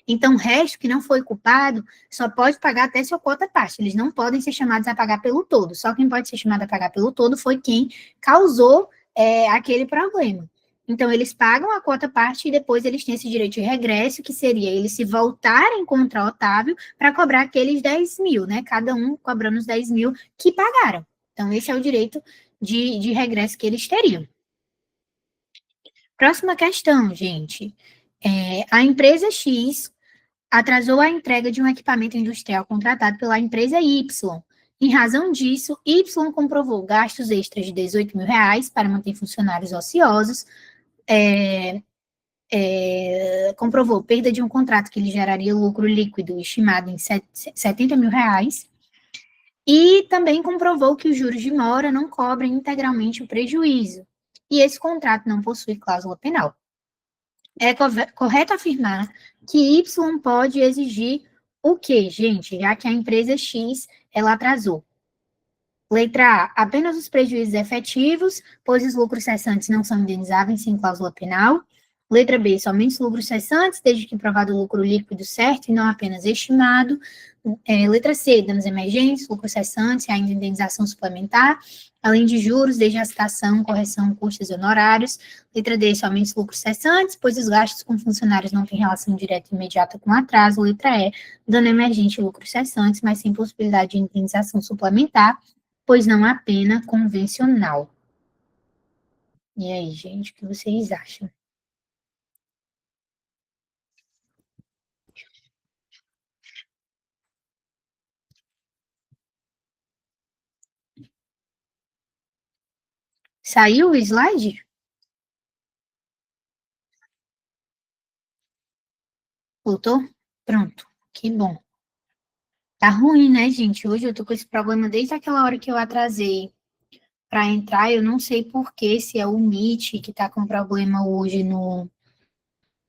Então, o resto que não foi culpado só pode pagar até sua cota parte. Eles não podem ser chamados a pagar pelo todo. Só quem pode ser chamado a pagar pelo todo foi quem causou aquele problema. Então, eles pagam a quota parte e depois eles têm esse direito de regresso, que seria eles se voltarem contra o Otávio para cobrar aqueles 10 mil, né? Cada um cobrando os 10 mil que pagaram. Então, esse é o direito de regresso que eles teriam. Próxima questão, gente. A empresa X atrasou a entrega de um equipamento industrial contratado pela empresa Y. Em razão disso, Y comprovou gastos extras de 18 mil reais para manter funcionários ociosos, comprovou perda de um contrato que lhe geraria lucro líquido estimado em 70 mil reais, e também comprovou que os juros de mora não cobrem integralmente o prejuízo, e esse contrato não possui cláusula penal. É correto afirmar que Y pode exigir o quê, gente? Já que a empresa X, ela atrasou. Letra A, apenas os prejuízos efetivos, pois os lucros cessantes não são indenizáveis sem cláusula penal. Letra B, somente os lucros cessantes, desde que provado o lucro líquido certo e não apenas estimado. Letra C, danos emergentes, lucros cessantes e ainda indenização suplementar, além de juros, desde a citação, correção, custos e honorários. Letra D, somente os lucros cessantes, pois os gastos com funcionários não têm relação direta e imediata com atraso. Letra E, dano emergente e lucros cessantes, mas sem possibilidade de indenização suplementar, pois não há pena convencional. E aí, gente, o que vocês acham? Saiu o slide? Voltou? Pronto, que bom. Tá ruim, né, gente? Hoje eu tô com esse problema desde aquela hora que eu atrasei para entrar. Eu não sei por que, se é o Meet que tá com problema hoje no.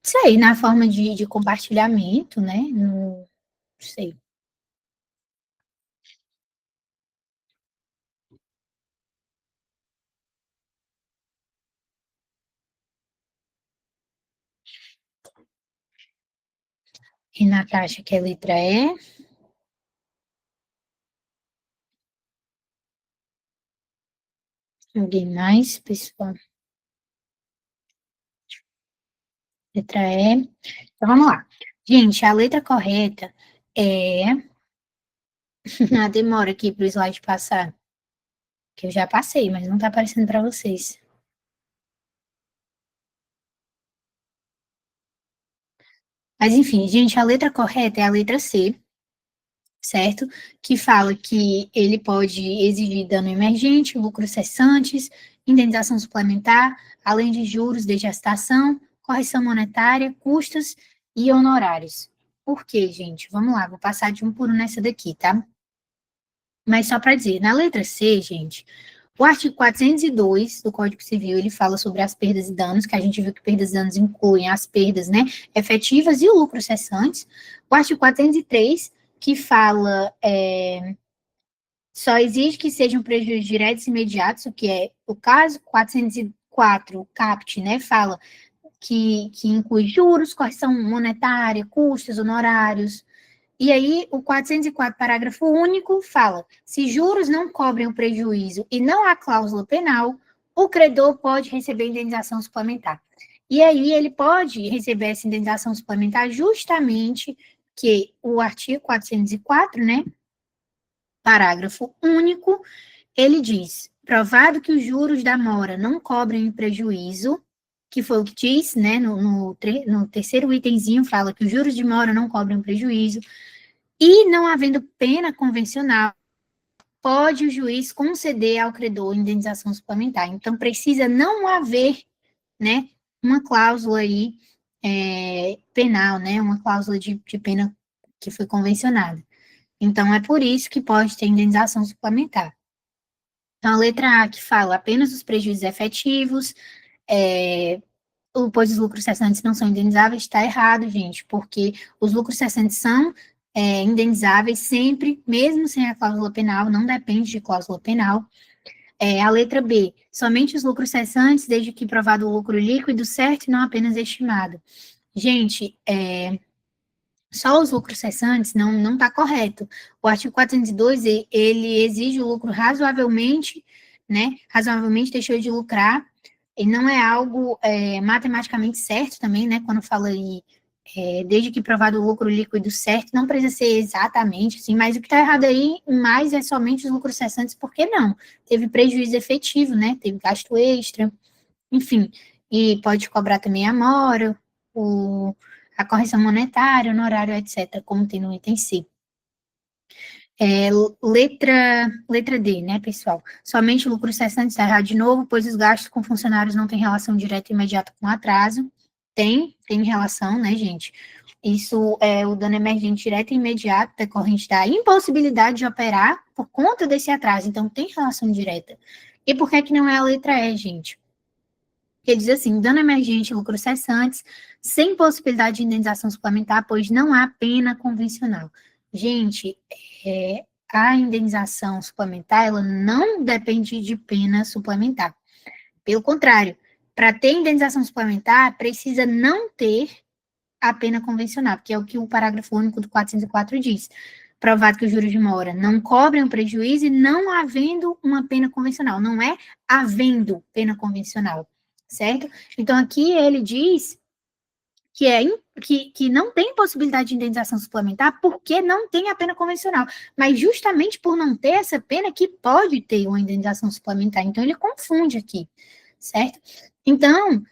Sei, na forma de compartilhamento, né? Não sei. E Natasha, que a letra E. Alguém mais, pessoal? Letra E. Então vamos lá. Gente, a letra correta é. A demora aqui para o slide passar. Que eu já passei, mas não está aparecendo para vocês. Mas enfim, gente, a letra correta é a letra C, certo? Que fala que ele pode exigir dano emergente, lucros cessantes, indenização suplementar, além de juros desde a citação, correção monetária, custos e honorários. Por quê, gente? Vamos lá, vou passar de um por um nessa daqui, tá? Mas só para dizer, na letra C, gente, o artigo 402 do Código Civil, ele fala sobre as perdas e danos, que a gente viu que perdas e danos incluem as perdas, né, efetivas e o lucro cessante. O artigo 403, que fala, só exige que sejam prejuízos diretos e imediatos, o que é o caso. 404, o CAPT, né, fala que inclui juros, correção monetária, custos, honorários. E aí, o 404, parágrafo único, fala: se juros não cobrem o prejuízo e não há cláusula penal, o credor pode receber indenização suplementar. E aí, ele pode receber essa indenização suplementar justamente que o artigo 404, né, parágrafo único, ele diz: provado que os juros da mora não cobrem o prejuízo, que foi o que diz, né, no terceiro itemzinho, fala que os juros de mora não cobrem o prejuízo, e não havendo pena convencional, pode o juiz conceder ao credor indenização suplementar. Então, precisa não haver, né, uma cláusula aí penal, né, uma cláusula de pena que foi convencionada. Então, é por isso que pode ter indenização suplementar. Então, a letra A, que fala apenas os prejuízos efetivos, pois os lucros cessantes não são indenizáveis, está errado, gente, porque os lucros cessantes são indenizáveis sempre, mesmo sem a cláusula penal, não depende de cláusula penal. A letra B, somente os lucros cessantes, desde que provado o lucro líquido certo e não apenas estimado. Gente, só os lucros cessantes não está correto. O artigo 402, ele exige o lucro razoavelmente, né? Razoavelmente deixou de lucrar, e não é algo matematicamente certo também, né? Quando fala aí, desde que provado o lucro líquido certo, não precisa ser exatamente assim, mas o que está errado aí, mais é somente os lucros cessantes, por que não? Teve prejuízo efetivo, né? Teve gasto extra, enfim, e pode cobrar também a mora, a correção monetária, honorário, etc., como tem no item C. Letra D, né, pessoal? Somente o lucro cessante está errado de novo, pois os gastos com funcionários não têm relação direta e imediata com atraso. Tem relação, né, gente? Isso é o dano emergente direto e imediato decorrente da impossibilidade de operar por conta desse atraso. Então, tem relação direta. E por que não é a letra E, gente? Porque diz assim, dano emergente, lucros cessantes, sem possibilidade de indenização suplementar, pois não há pena convencional. Gente, a indenização suplementar, ela não depende de pena suplementar. Pelo contrário, para ter indenização suplementar, precisa não ter a pena convencional, que é o que o parágrafo único do 404 diz. Provado que os juros de mora não cobrem o prejuízo e não havendo uma pena convencional. Não é havendo pena convencional, certo? Então, aqui ele diz que não tem possibilidade de indenização suplementar porque não tem a pena convencional. Mas justamente por não ter essa pena que pode ter uma indenização suplementar. Então, ele confunde aqui, certo? Então,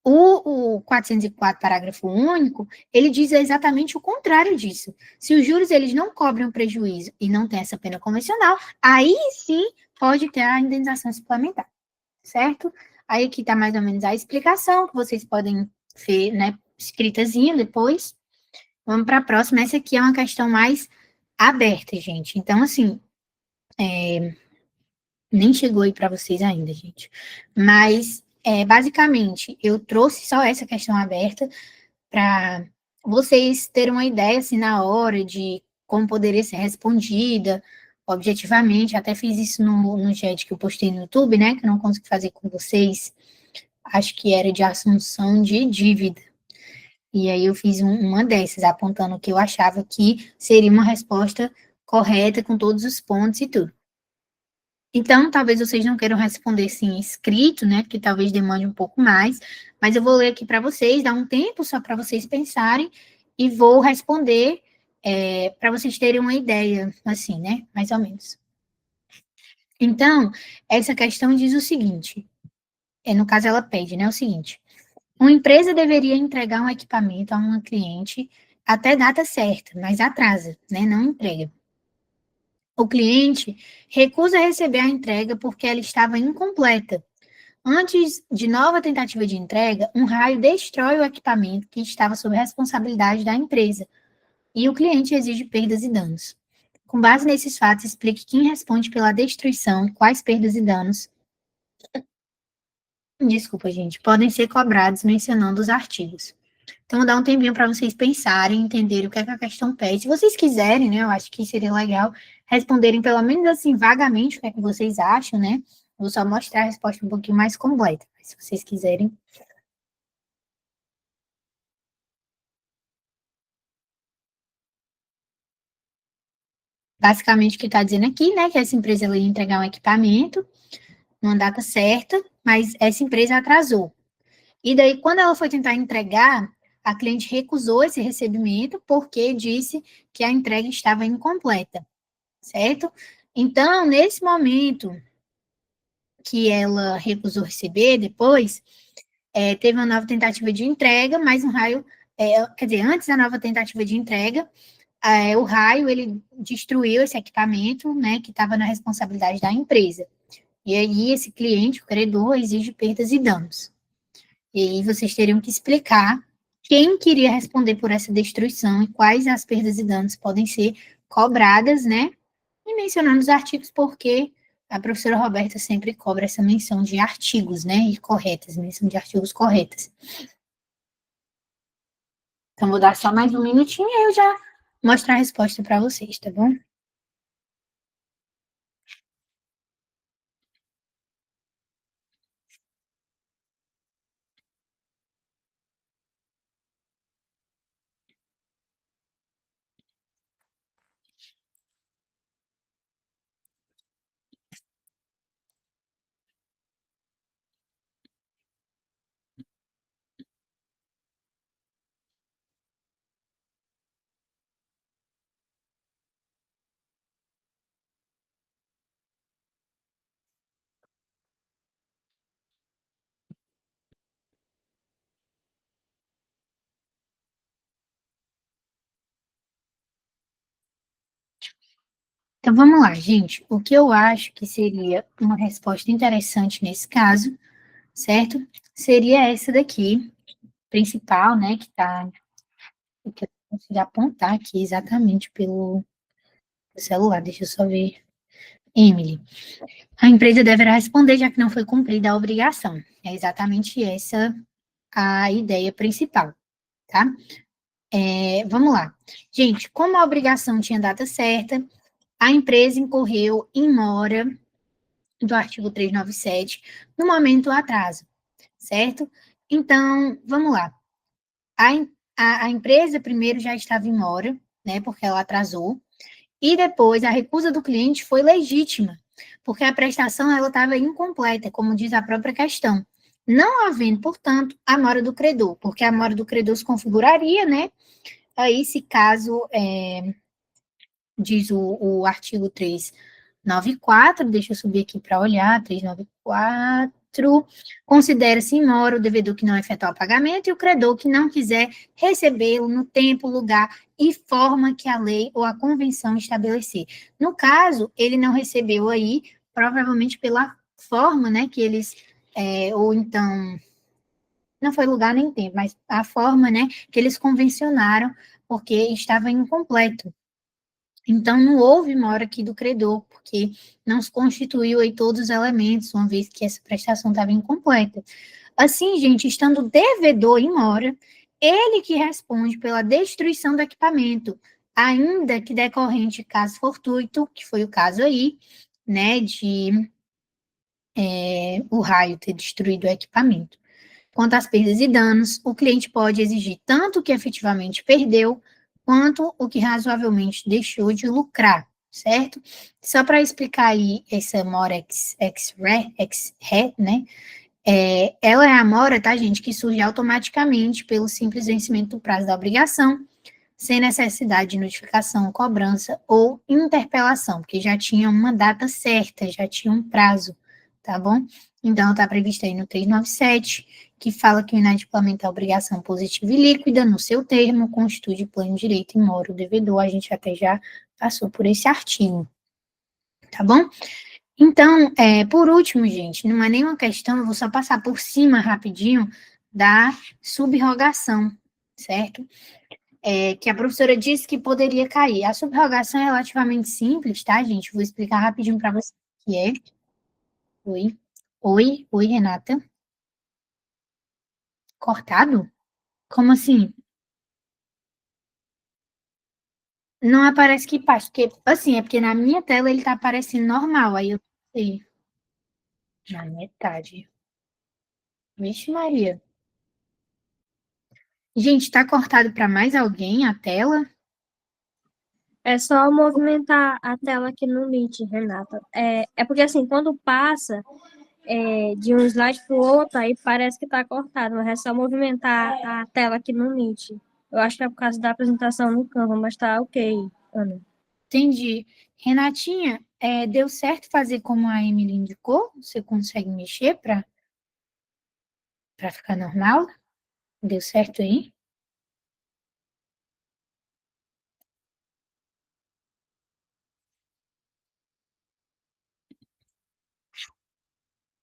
o 404, parágrafo único, ele diz exatamente o contrário disso. Se os juros eles não cobrem o prejuízo e não tem essa pena convencional, aí sim pode ter a indenização suplementar, certo? Aí aqui está mais ou menos a explicação, que vocês podem ver, né, escritazinha depois. Vamos para a próxima. Essa aqui é uma questão mais aberta, gente. Então, assim, nem chegou aí para vocês ainda, gente. Mas, basicamente, eu trouxe só essa questão aberta para vocês terem uma ideia, assim, na hora de como poderia ser respondida objetivamente. Até fiz isso no chat que eu postei no YouTube, né, que eu não consegui fazer com vocês. Acho que era de assunção de dívida. E aí eu fiz uma dessas, apontando o que eu achava que seria uma resposta correta, com todos os pontos e tudo. Então, talvez vocês não queiram responder sim escrito, né? Porque talvez demande um pouco mais, mas eu vou ler aqui para vocês, dar um tempo só para vocês pensarem e vou responder para vocês terem uma ideia, assim, né? Mais ou menos. Então, essa questão diz o seguinte: no caso, ela pede, né? O seguinte: uma empresa deveria entregar um equipamento a uma cliente até data certa, mas atrasa, né? Não entrega. O cliente recusa receber a entrega porque ela estava incompleta. Antes de nova tentativa de entrega, um raio destrói o equipamento que estava sob responsabilidade da empresa e o cliente exige perdas e danos. Com base nesses fatos, explique quem responde pela destruição e quais perdas e danos, desculpa, gente, podem ser cobrados mencionando os artigos. Então, vou dar um tempinho para vocês pensarem, entenderem o que é que a questão pede. Se vocês quiserem, né, eu acho que seria legal responderem pelo menos assim, vagamente, o que é que vocês acham, né? Vou só mostrar a resposta um pouquinho mais completa, mas se vocês quiserem. Basicamente, o que está dizendo aqui, né, que essa empresa ia entregar um equipamento numa data certa, mas essa empresa atrasou. E daí, quando ela foi tentar entregar, a cliente recusou esse recebimento porque disse que a entrega estava incompleta, certo? Então, nesse momento que ela recusou receber, depois, teve uma nova tentativa de entrega, mas um raio, quer dizer, antes da nova tentativa de entrega, o raio, ele destruiu esse equipamento, né, que estava na responsabilidade da empresa. E aí, esse cliente, o credor, exige perdas e danos. E aí, vocês teriam que explicar quem queria responder por essa destruição e quais as perdas e danos podem ser cobradas, né, e mencionando os artigos porque a professora Roberta sempre cobra essa menção de artigos, né, e corretas, menção de artigos corretas. Então, vou dar só mais um minutinho e eu já mostro a resposta para vocês, tá bom? Então, vamos lá, gente. O que eu acho que seria uma resposta interessante nesse caso, certo? Seria essa daqui, principal, né, que tá, que eu consegui apontar aqui exatamente pelo celular. Deixa eu só ver. Emily. A empresa deverá responder, já que não foi cumprida a obrigação. É exatamente essa a ideia principal, tá? Vamos lá. Gente, como a obrigação tinha data certa, a empresa incorreu em mora do artigo 397 no momento do atraso, certo? Então, vamos lá. A empresa primeiro já estava em mora, né, porque ela atrasou, e depois a recusa do cliente foi legítima, porque a prestação ela estava incompleta, como diz a própria questão. Não havendo, portanto, a mora do credor, porque a mora do credor se configuraria, né? Aí, se caso, diz o artigo 394, deixa eu subir aqui para olhar, 394, considera-se em mora o devedor que não efetuar o pagamento e o credor que não quiser recebê-lo no tempo, lugar e forma que a lei ou a convenção estabelecer. No caso, ele não recebeu aí, provavelmente pela forma, né, que eles, ou então, não foi lugar nem tempo, mas a forma, né, que eles convencionaram, porque estava incompleto. Então, não houve mora aqui do credor, porque não se constituiu aí todos os elementos, uma vez que essa prestação estava incompleta. Assim, gente, estando devedor em mora, ele que responde pela destruição do equipamento, ainda que decorrente de caso fortuito, que foi o caso aí, né, de o raio ter destruído o equipamento. Quanto às perdas e danos, o cliente pode exigir tanto o que efetivamente perdeu, quanto o que razoavelmente deixou de lucrar, certo? Só para explicar aí essa mora ex-ré, né? Ela é a mora, tá, gente, que surge automaticamente pelo simples vencimento do prazo da obrigação, sem necessidade de notificação, cobrança ou interpelação, porque já tinha uma data certa, já tinha um prazo, tá bom? Então, está previsto aí no 397, que fala que o inadimplemento é obrigação positiva e líquida, no seu termo, constitui de pleno direito e mora o devedor, a gente até já passou por esse artigo, tá bom? Então, por último, gente, não é nenhuma questão, eu vou só passar por cima rapidinho da subrogação, certo? Que a professora disse que poderia cair. A subrogação é relativamente simples, tá, gente? Vou explicar rapidinho para você o que é. Oi. Oi, Renata. Cortado? Como assim? Não aparece que parte, porque, assim, é porque na minha tela ele tá aparecendo normal, aí eu sei. Na metade. Vixe, Maria. Gente, tá cortado para mais alguém a tela? É só movimentar a tela aqui no Meet, Renata. É porque assim, quando passa de um slide para o outro, aí parece que está cortado, mas é só movimentar a tela aqui no Meet. Eu acho que é por causa da apresentação no Canva, mas tá ok, Ana. Entendi. Renatinha, deu certo fazer como a Emily indicou? Você consegue mexer para ficar normal? Deu certo aí?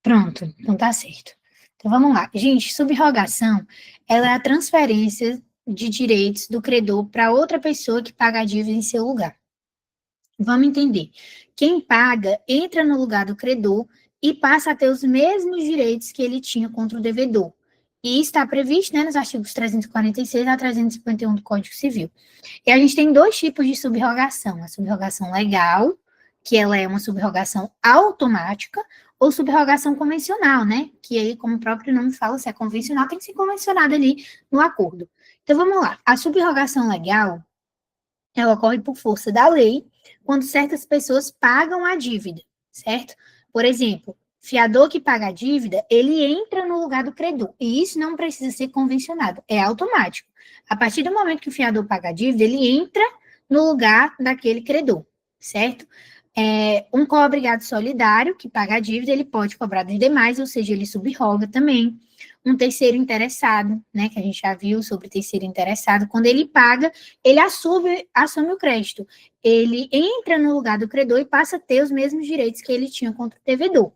Pronto, então tá certo. Então vamos lá. Gente, subrogação, ela é a transferência de direitos do credor para outra pessoa que paga a dívida em seu lugar. Vamos entender. Quem paga entra no lugar do credor e passa a ter os mesmos direitos que ele tinha contra o devedor. E isso está previsto, né, nos artigos 346 a 351 do Código Civil. E a gente tem dois tipos de subrogação. A subrogação legal, que ela é uma subrogação automática, ou subrogação convencional, né? Que aí, como o próprio nome fala, se é convencional, tem que ser convencionado ali no acordo. Então, vamos lá. A subrogação legal, ela ocorre por força da lei, quando certas pessoas pagam a dívida, certo? Por exemplo, fiador que paga a dívida, ele entra no lugar do credor, e isso não precisa ser convencionado, é automático. A partir do momento que o fiador paga a dívida, ele entra no lugar daquele credor, certo? Um co-obrigado solidário, que paga a dívida, ele pode cobrar dos demais, ou seja, ele subroga também. Um terceiro interessado, né, que a gente já viu sobre terceiro interessado, quando ele paga, ele assume o crédito. Ele entra no lugar do credor e passa a ter os mesmos direitos que ele tinha contra o devedor.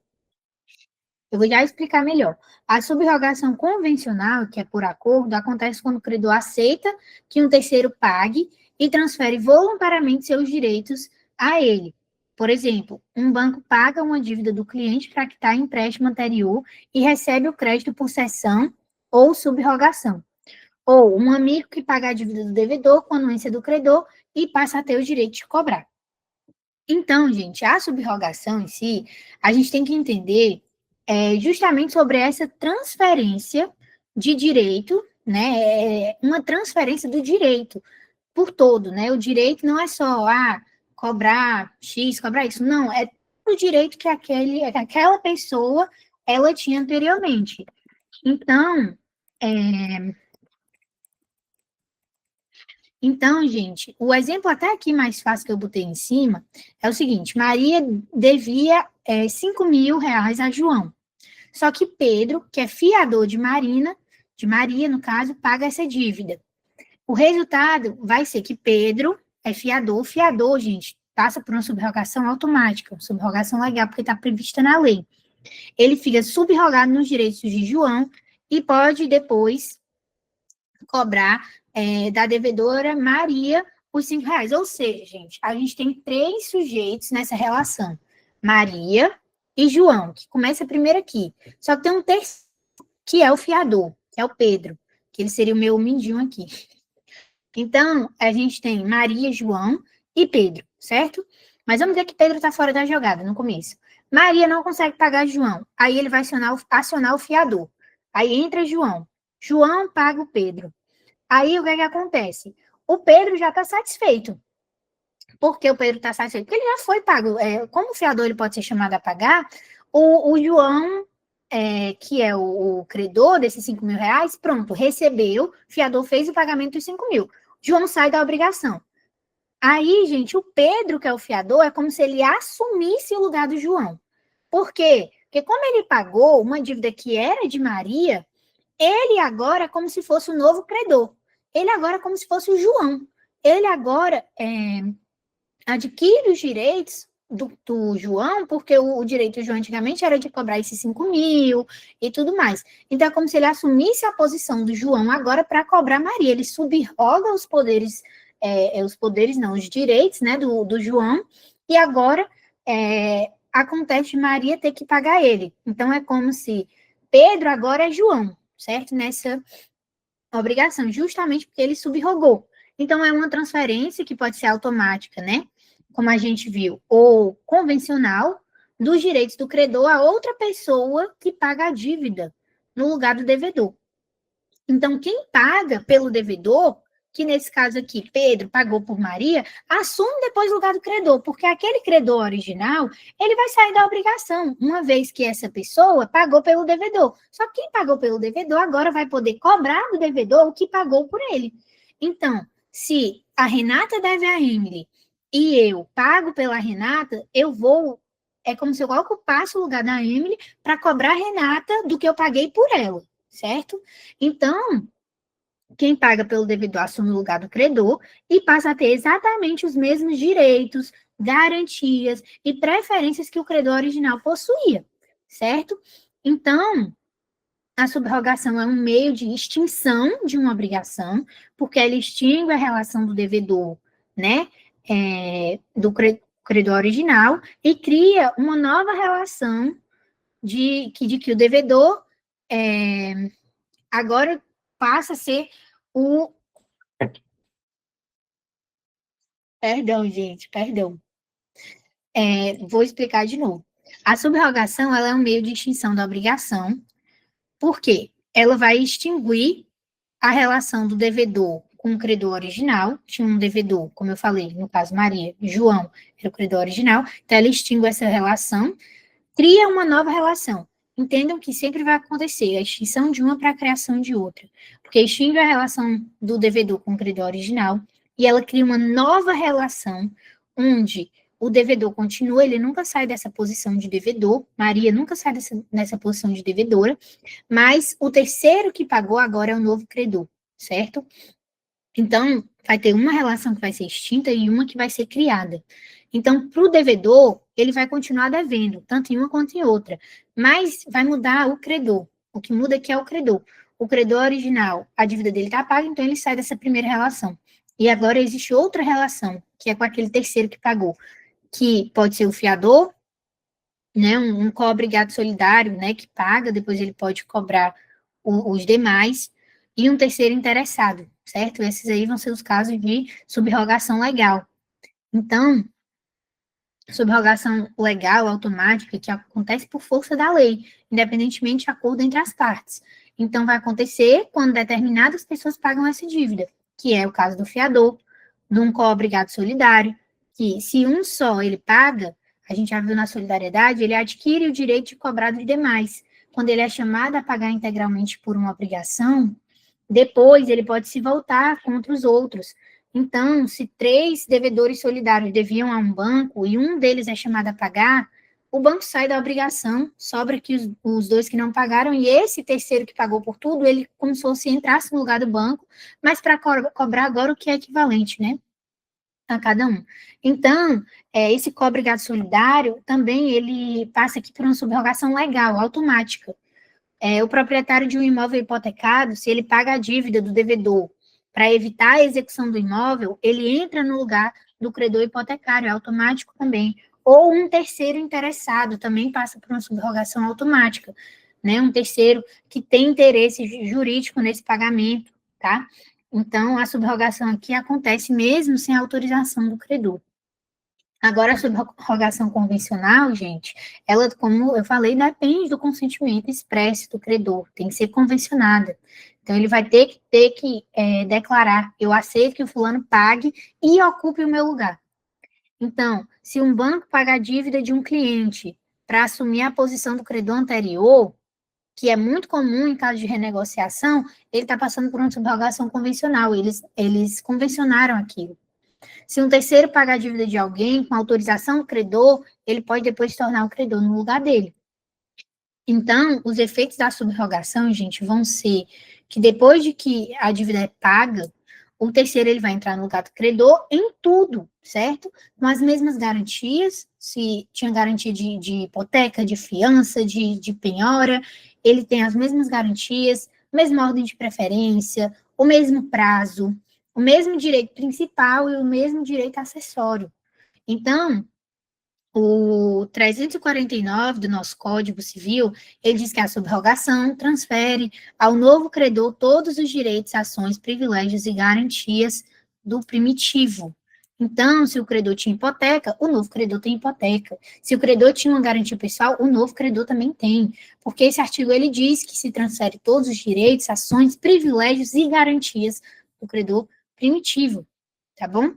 Eu vou já explicar melhor. A subrogação convencional, que é por acordo, acontece quando o credor aceita que um terceiro pague e transfere voluntariamente seus direitos a ele. Por exemplo, um banco paga uma dívida do cliente para quitar empréstimo anterior e recebe o crédito por cessão ou subrogação. Ou um amigo que paga a dívida do devedor com anuência do credor e passa a ter o direito de cobrar. Então, gente, a subrogação em si, a gente tem que entender justamente sobre essa transferência de direito, né? Uma transferência do direito por todo, né? O direito não é só cobrar X, cobrar isso. Não, é o direito que aquela pessoa ela tinha anteriormente. Então, gente, o exemplo até aqui mais fácil que eu botei em cima é o seguinte: Maria devia 5 mil reais a João. Só que Pedro, que é fiador de Maria, no caso, paga essa dívida. O resultado vai ser que Pedro é fiador. Fiador, gente, passa por uma subrogação automática, subrogação legal, porque está prevista na lei. Ele fica subrogado nos direitos de João e pode depois cobrar da devedora Maria os 5 reais. Ou seja, gente, a gente tem 3 sujeitos nessa relação. Maria e João, que começa primeiro aqui. Só que tem um terceiro, que é o fiador, que é o Pedro, que ele seria o meu mindinho aqui. Então, a gente tem Maria, João e Pedro, certo? Mas vamos dizer que Pedro está fora da jogada no começo. Maria não consegue pagar João. Aí ele vai acionar o fiador. Aí entra João. João paga o Pedro. Aí o que acontece? O Pedro já está satisfeito. Por que o Pedro está satisfeito? Porque ele já foi pago. Como o fiador ele pode ser chamado a pagar, o João, que é o credor desses 5 mil reais, pronto, recebeu, o fiador fez o pagamento dos 5 mil. João sai da obrigação. Aí, gente, o Pedro, que é o fiador, é como se ele assumisse o lugar do João. Por quê? Porque como ele pagou uma dívida que era de Maria, ele agora é como se fosse o novo credor. Ele agora é como se fosse o João. Ele agora adquire os direitos do João, porque o direito do João antigamente era de cobrar esses 5 mil e tudo mais. Então, é como se ele assumisse a posição do João agora para cobrar Maria. Ele subroga os poderes, os direitos, né, do João, e agora acontece de Maria ter que pagar ele. Então, é como se Pedro agora é João, certo? Nessa obrigação, justamente porque ele subrogou. Então, é uma transferência que pode ser automática, né? Como a gente viu, ou convencional, dos direitos do credor a outra pessoa que paga a dívida no lugar do devedor. Então, quem paga pelo devedor, que nesse caso aqui, Pedro pagou por Maria, assume depois o lugar do credor, porque aquele credor original, ele vai sair da obrigação, uma vez que essa pessoa pagou pelo devedor. Só que quem pagou pelo devedor agora vai poder cobrar do devedor o que pagou por ele. Então, se a Renata deve a Emily e eu pago pela Renata, é como se eu ocupasse o lugar da Emily para cobrar a Renata do que eu paguei por ela, certo? Então, quem paga pelo devedor assume o lugar do credor e passa a ter exatamente os mesmos direitos, garantias e preferências que o credor original possuía, certo? Então, a subrogação é um meio de extinção de uma obrigação, porque ela extingue a relação do devedor, né, credor original e cria uma nova relação de que o devedor agora passa a ser o... Perdão, gente, perdão. Vou explicar de novo. A subrogação, ela é um meio de extinção da obrigação. Por quê? Ela vai extinguir a relação do devedor com o credor original. Tinha um devedor, como eu falei, no caso Maria, João era o credor original, então ela extingue essa relação, cria uma nova relação. Entendam que sempre vai acontecer a extinção de uma para a criação de outra, porque extingue a relação do devedor com o credor original e ela cria uma nova relação onde o devedor continua, ele nunca sai dessa posição de devedor, Maria nunca sai nessa posição de devedora, mas o terceiro que pagou agora é o novo credor, certo? Então, vai ter uma relação que vai ser extinta e uma que vai ser criada. Então, para o devedor, ele vai continuar devendo, tanto em uma quanto em outra, mas vai mudar o credor. O que muda aqui é o credor. O credor original, a dívida dele está paga, então ele sai dessa primeira relação. E agora existe outra relação, que é com aquele terceiro que pagou, que pode ser o fiador, né, um co-obrigado solidário, né, que paga, depois ele pode cobrar os demais, e um terceiro interessado, certo? Esses aí vão ser os casos de subrogação legal. Então, subrogação legal, automática, que acontece por força da lei, independentemente de acordo entre as partes. Então, vai acontecer quando determinadas pessoas pagam essa dívida, que é o caso do fiador, de um co-obrigado solidário, que se um só ele paga, a gente já viu na solidariedade, ele adquire o direito de cobrar dos demais. Quando ele é chamado a pagar integralmente por uma obrigação, depois ele pode se voltar contra os outros. Então, se 3 devedores solidários deviam a um banco e um deles é chamado a pagar, o banco sai da obrigação, sobra que os 2 que não pagaram, e esse terceiro que pagou por tudo, ele como se fosse entrasse no lugar do banco, mas para cobrar agora o que é equivalente, né? A cada um. Então, esse co-obrigado solidário também ele passa aqui por uma subrogação legal, automática. O proprietário de um imóvel hipotecado, se ele paga a dívida do devedor para evitar a execução do imóvel, ele entra no lugar do credor hipotecário, é automático também. Ou um terceiro interessado também passa por uma subrogação automática, né? Um terceiro que tem interesse jurídico nesse pagamento, tá? Então, a subrogação aqui acontece mesmo sem autorização do credor. Agora, a subrogação convencional, gente, ela, como eu falei, depende do consentimento expresso do credor, tem que ser convencionada. Então, ele vai ter que declarar, eu aceito que o fulano pague e ocupe o meu lugar. Então, se um banco paga a dívida de um cliente para assumir a posição do credor anterior, que é muito comum em caso de renegociação, ele está passando por uma subrogação convencional, eles convencionaram aquilo. Se um terceiro pagar a dívida de alguém com autorização do credor, ele pode depois se tornar o credor no lugar dele. Então, os efeitos da subrogação, gente, vão ser que depois de que a dívida é paga, o terceiro ele vai entrar no lugar do credor em tudo, certo? Com as mesmas garantias, se tinha garantia de hipoteca, de fiança, de penhora, ele tem as mesmas garantias, mesma ordem de preferência, o mesmo prazo, o mesmo direito principal e o mesmo direito acessório. Então, o 349 do nosso Código Civil, ele diz que a subrogação transfere ao novo credor todos os direitos, ações, privilégios e garantias do primitivo. Então, se o credor tinha hipoteca, o novo credor tem hipoteca. Se o credor tinha uma garantia pessoal, o novo credor também tem. Porque esse artigo, ele diz que se transfere todos os direitos, ações, privilégios e garantias do credor primitivo, tá bom?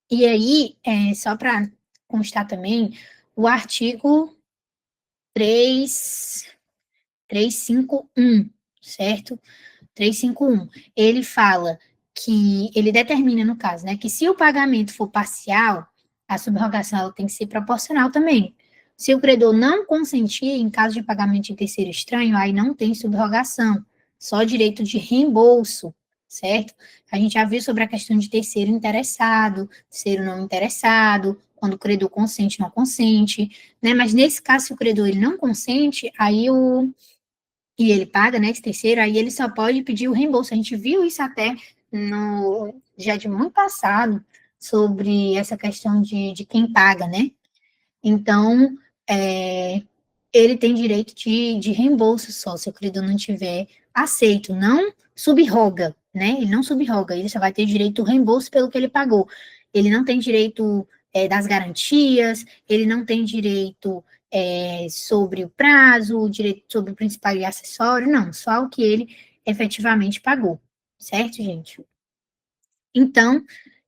E aí, só para constar também, o artigo 351, certo? 351, ele fala que, ele determina, no caso, né, que se o pagamento for parcial, a subrogação ela tem que ser proporcional também. Se o credor não consentir, em caso de pagamento de terceiro estranho, aí não tem subrogação, só direito de reembolso, certo? A gente já viu sobre a questão de terceiro interessado, terceiro não interessado, quando o credor consente, não consente, né? Mas nesse caso, se o credor ele não consente, aí e ele paga, né, esse terceiro, aí ele só pode pedir o reembolso. A gente viu isso até já de muito passado, sobre essa questão de quem paga, né? Então, ele tem direito de reembolso só, se o credor não tiver aceito, não subroga, né? Ele não subroga, ele só vai ter direito ao reembolso pelo que ele pagou. Ele não tem direito das garantias, ele não tem direito sobre o prazo, direito sobre o principal e acessório, não, só o que ele efetivamente pagou, certo, gente? Então,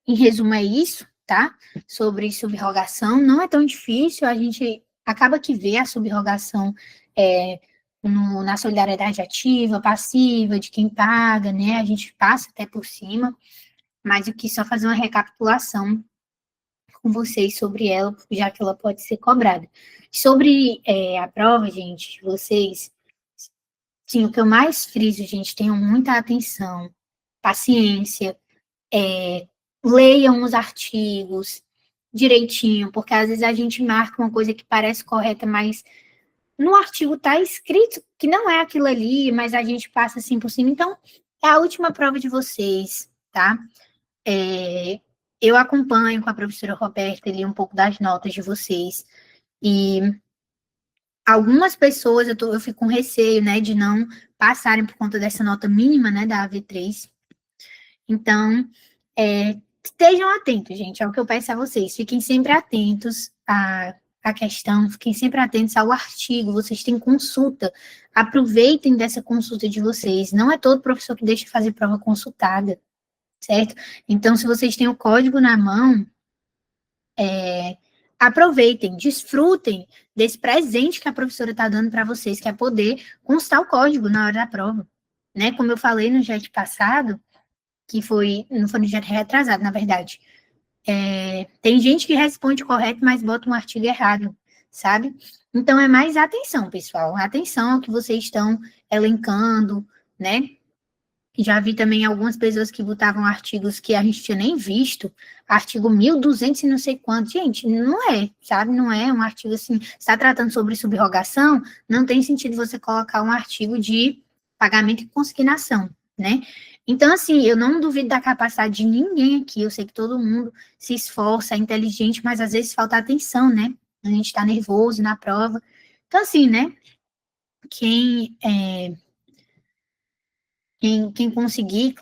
em resumo, é isso, tá? Sobre subrogação, não é tão difícil, a gente acaba que vê a subrogação na solidariedade ativa, passiva, de quem paga, né? A gente passa até por cima, mas eu quis só fazer uma recapitulação com vocês sobre ela, já que ela pode ser cobrada. Sobre a prova, gente, vocês, sim, o que eu mais friso, gente, tenham muita atenção, paciência, leiam os artigos direitinho, porque às vezes a gente marca uma coisa que parece correta, mas no artigo está escrito que não é aquilo ali, mas a gente passa assim por cima. Então, é a última prova de vocês, tá? Eu acompanho com a professora Roberta ali um pouco das notas de vocês, e algumas pessoas eu fico com receio, né, de não passarem por conta dessa nota mínima, né, da AV3. Então, estejam atentos, gente, é o que eu peço a vocês. Fiquem sempre atentos à questão, fiquem sempre atentos ao artigo. Vocês têm consulta, aproveitem dessa consulta de vocês. Não é todo professor que deixa fazer prova consultada, certo? Então, se vocês têm o código na mão, aproveitem, desfrutem desse presente que a professora está dando para vocês, que é poder constar o código na hora da prova, né? Como eu falei no JET passado, não foi no JET retrasado, na verdade. Tem gente que responde correto, mas bota um artigo errado, sabe? Então, é mais atenção, pessoal. Atenção ao que vocês estão elencando, né? Já vi também algumas pessoas que botavam artigos que a gente tinha nem visto, artigo 1200 e não sei quanto. Gente, não é, sabe? Não é um artigo assim, está tratando sobre subrogação, não tem sentido você colocar um artigo de pagamento e consignação, né? Então, assim, eu não duvido da capacidade de ninguém aqui, eu sei que todo mundo se esforça, é inteligente, mas às vezes falta atenção, né? A gente está nervoso na prova. Então, assim, né? Quem conseguir